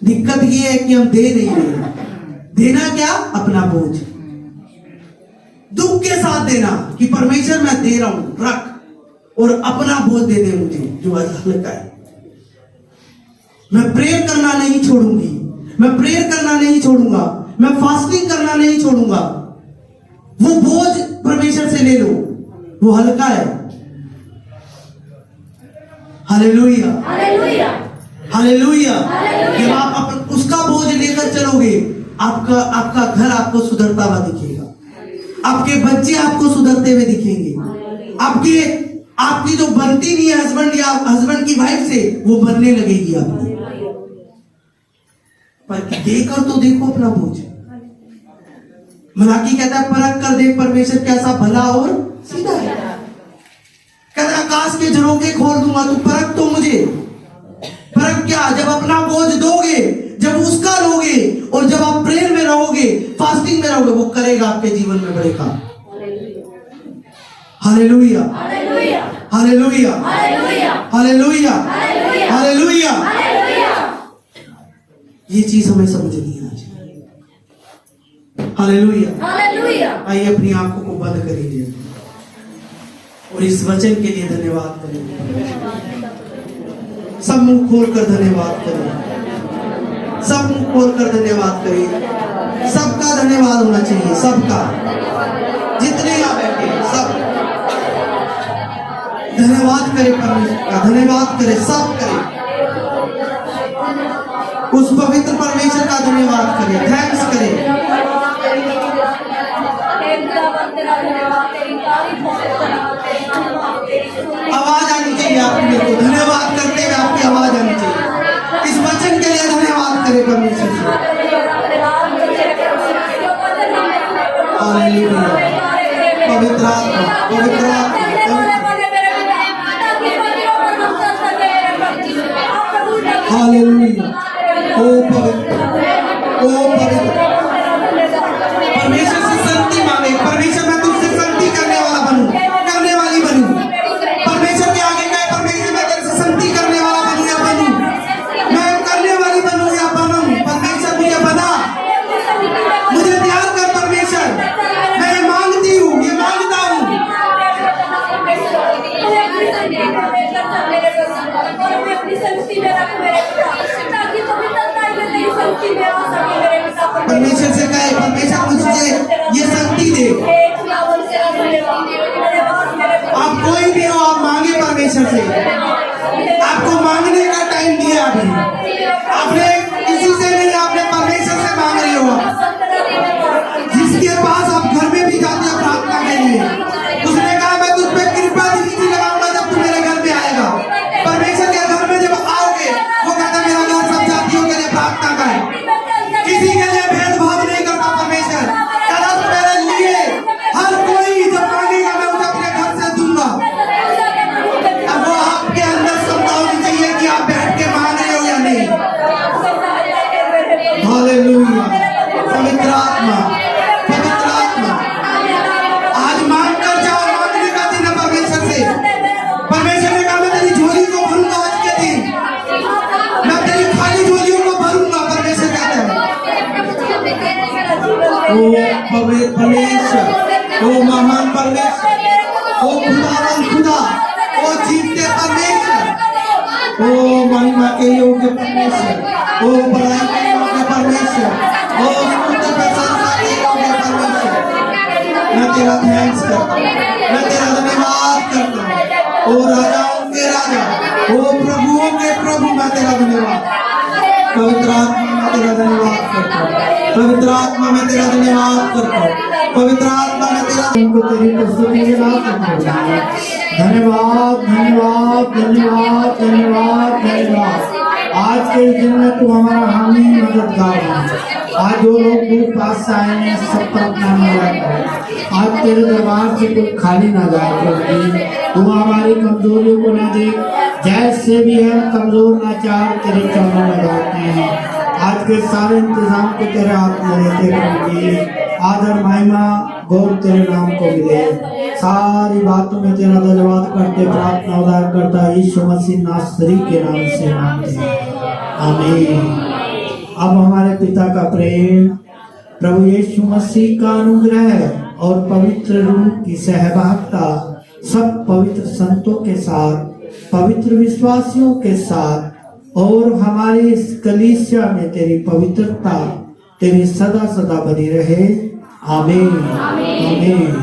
दिक्कत ये है कि हम दे नहीं रहे। देना क्या, अपना बोझ दुख के साथ देना, कि परमेश्वर मैं दे रहा हूं, रख, और अपना बोझ दे दे मुझे जो हल्का है। मैं प्रेयर करना नहीं छोड़ूंगी, मैं प्रेयर करना नहीं छोड़ूंगा, मैं फास्टिंग करना नहीं छोड़ूंगा। वो बोझ परमेश्वर से ले लो, वो हल्का है। Hallelujah, hallelujah, hallelujah. हालेलुया। जब आप उसका बोझ लेकर चलोगे, आपका आपका घर आपको सुधरता हुआ दिखेगा, आपके बच्चे आपको सुधरते हुए दिखेंगे, आपकी जो बनती नहीं है हस्बैंड या हस्बैंड की वाइफ से, वो बनने लगेगी आपकी। पर देकर तो देखो अपना बोझ। मलाकी कहता है परख कर देख परमेश्वर कैसा भला और सीधा है। कहता है आकाश के झरोखे खोल दूंगा, तू परख तो मुझे। परख क्या, जब अपना बोझ दोगे, जब उसका लोगे, और जब आप प्रेयर में रहोगे, फास्टिंग में रहोगे, वो करेगा आपके जीवन में बड़े काम। Hallelujah, hallelujah, hallelujah, hallelujah, hallelujah, hallelujah, hallelujah. Hallelujah. ये चीज हमें समझनी है आज। हालेलुया। हालेलुया। आइए अपनी आंखों को बंद करिए और इस वचन के लिए धन्यवाद करें। सब मुंह खोलकर धन्यवाद करें, सब मुंह खोलकर धन्यवाद करें। सबका धन्यवाद होना चाहिए, सबका, जितने यहाँ बैठे हैं, सब धन्यवाद करें परमेश्वर का, धन्यवाद करें, सब करें। उस पवित्र परमेश्वर का धन्यवाद करें, थैंक्स करें। आवाज आनी चाहिए आपकी, मेरे को धन्यवाद करते हुए आपकी आवाज आनी चाहिए। इस वचन के लिए धन्यवाद करें परमेश्वर से। हालेलुया। पवित्र आत्मा, पवित्र आत्मा, हालेलुया। ओ पवित्र, ओ पवित्र। परमेश्वर से संगति मांगे, परमेश्वर मैं तुझसे संगति करने वाला बनूं, करने वाली बनूं। परमेश्वर के आगे गए, परमेश्वर मैं तेरे से संगति करने वाला बनूं या बनूं, मैं करने वाली बनूं या बनूं। परमेश्वर मुझे बना, मुझे प्यार कर परमेश्वर, मैं ये मांगती हूँ, ये मांगता हूँ। ताकि तुम तक तेरी संगति में आ सके मेरे पिता पवित्र आत्मा, पवित्र आत्मा, आज मांग कर जाओ, मांगने का दिन है परमेश्वर से। परमेश्वर ने कहा मैं तेरी झोली को भरूंगा आज के दिन, मैं तेरी खाली झोलियों को भरूंगा, परमेश्वर कहता है। ओ पवित्र परमेश्वर, ओ महान परमेश्वर, ओ खुदावन खुदा, ओ जीवते परमेश्वर, ओ महिमा के योग्य परमेश्वर, ओ बड़ाई के योग्य परमेश्वर, ओ स्तुति प्रशंसा के योग्य परमेश्वर, मैं तेरा थैंक्स करता हूँ, मैं तेरा धन्यवाद करता हूँ। ओ राजाओं के राजा, ओ प्रभुओं के प्रभु, मैं तेरा धन्यवाद, पवित्र आत्मा मैं तेरा धन्यवाद करता हूँ, पवित्र आत्मा मैं तेरा धन्यवाद करता हूँ, पवित्र आत्मा मैं तेरा उनको तेरी प्रस्तुति के बाद धन्यवाद धन्यवाद धन्यवाद धन्यवाद धन्यवाद। आज के दिन में तू हमारा हामी मददगार है। आज जो लोग दूर पास से आए हैं सब पर अपना नजर करे। आज तेरे दरबार से कोई खाली ना जाए प्रभु। तू हमारी कमजोरियों को न देख, जैसे भी हम कमजोर लाचार तेरे चरणों में लगाते हैं। आज के सारे इंतजाम को तेरे हाथ में लेते प्रभु। आदर महिमा गौर तेरे नाम को मिले। सारी बातों में तेरा धन्यवाद करते प्रार्थना उदार करता यीशु मसीह नासरी के नाम से मांगते हैं, आमीन। अब हमारे पिता का प्रेम, प्रभु यीशु मसीह का अनुग्रह और पवित्र रूह की सहभागिता सब पवित्र संतों के साथ, पवित्र विश्वासियों के साथ और हमारे इस कलीसिया में तेरी पवित्रता तेरी सदा सदा बनी रहे, आमीन आमीन।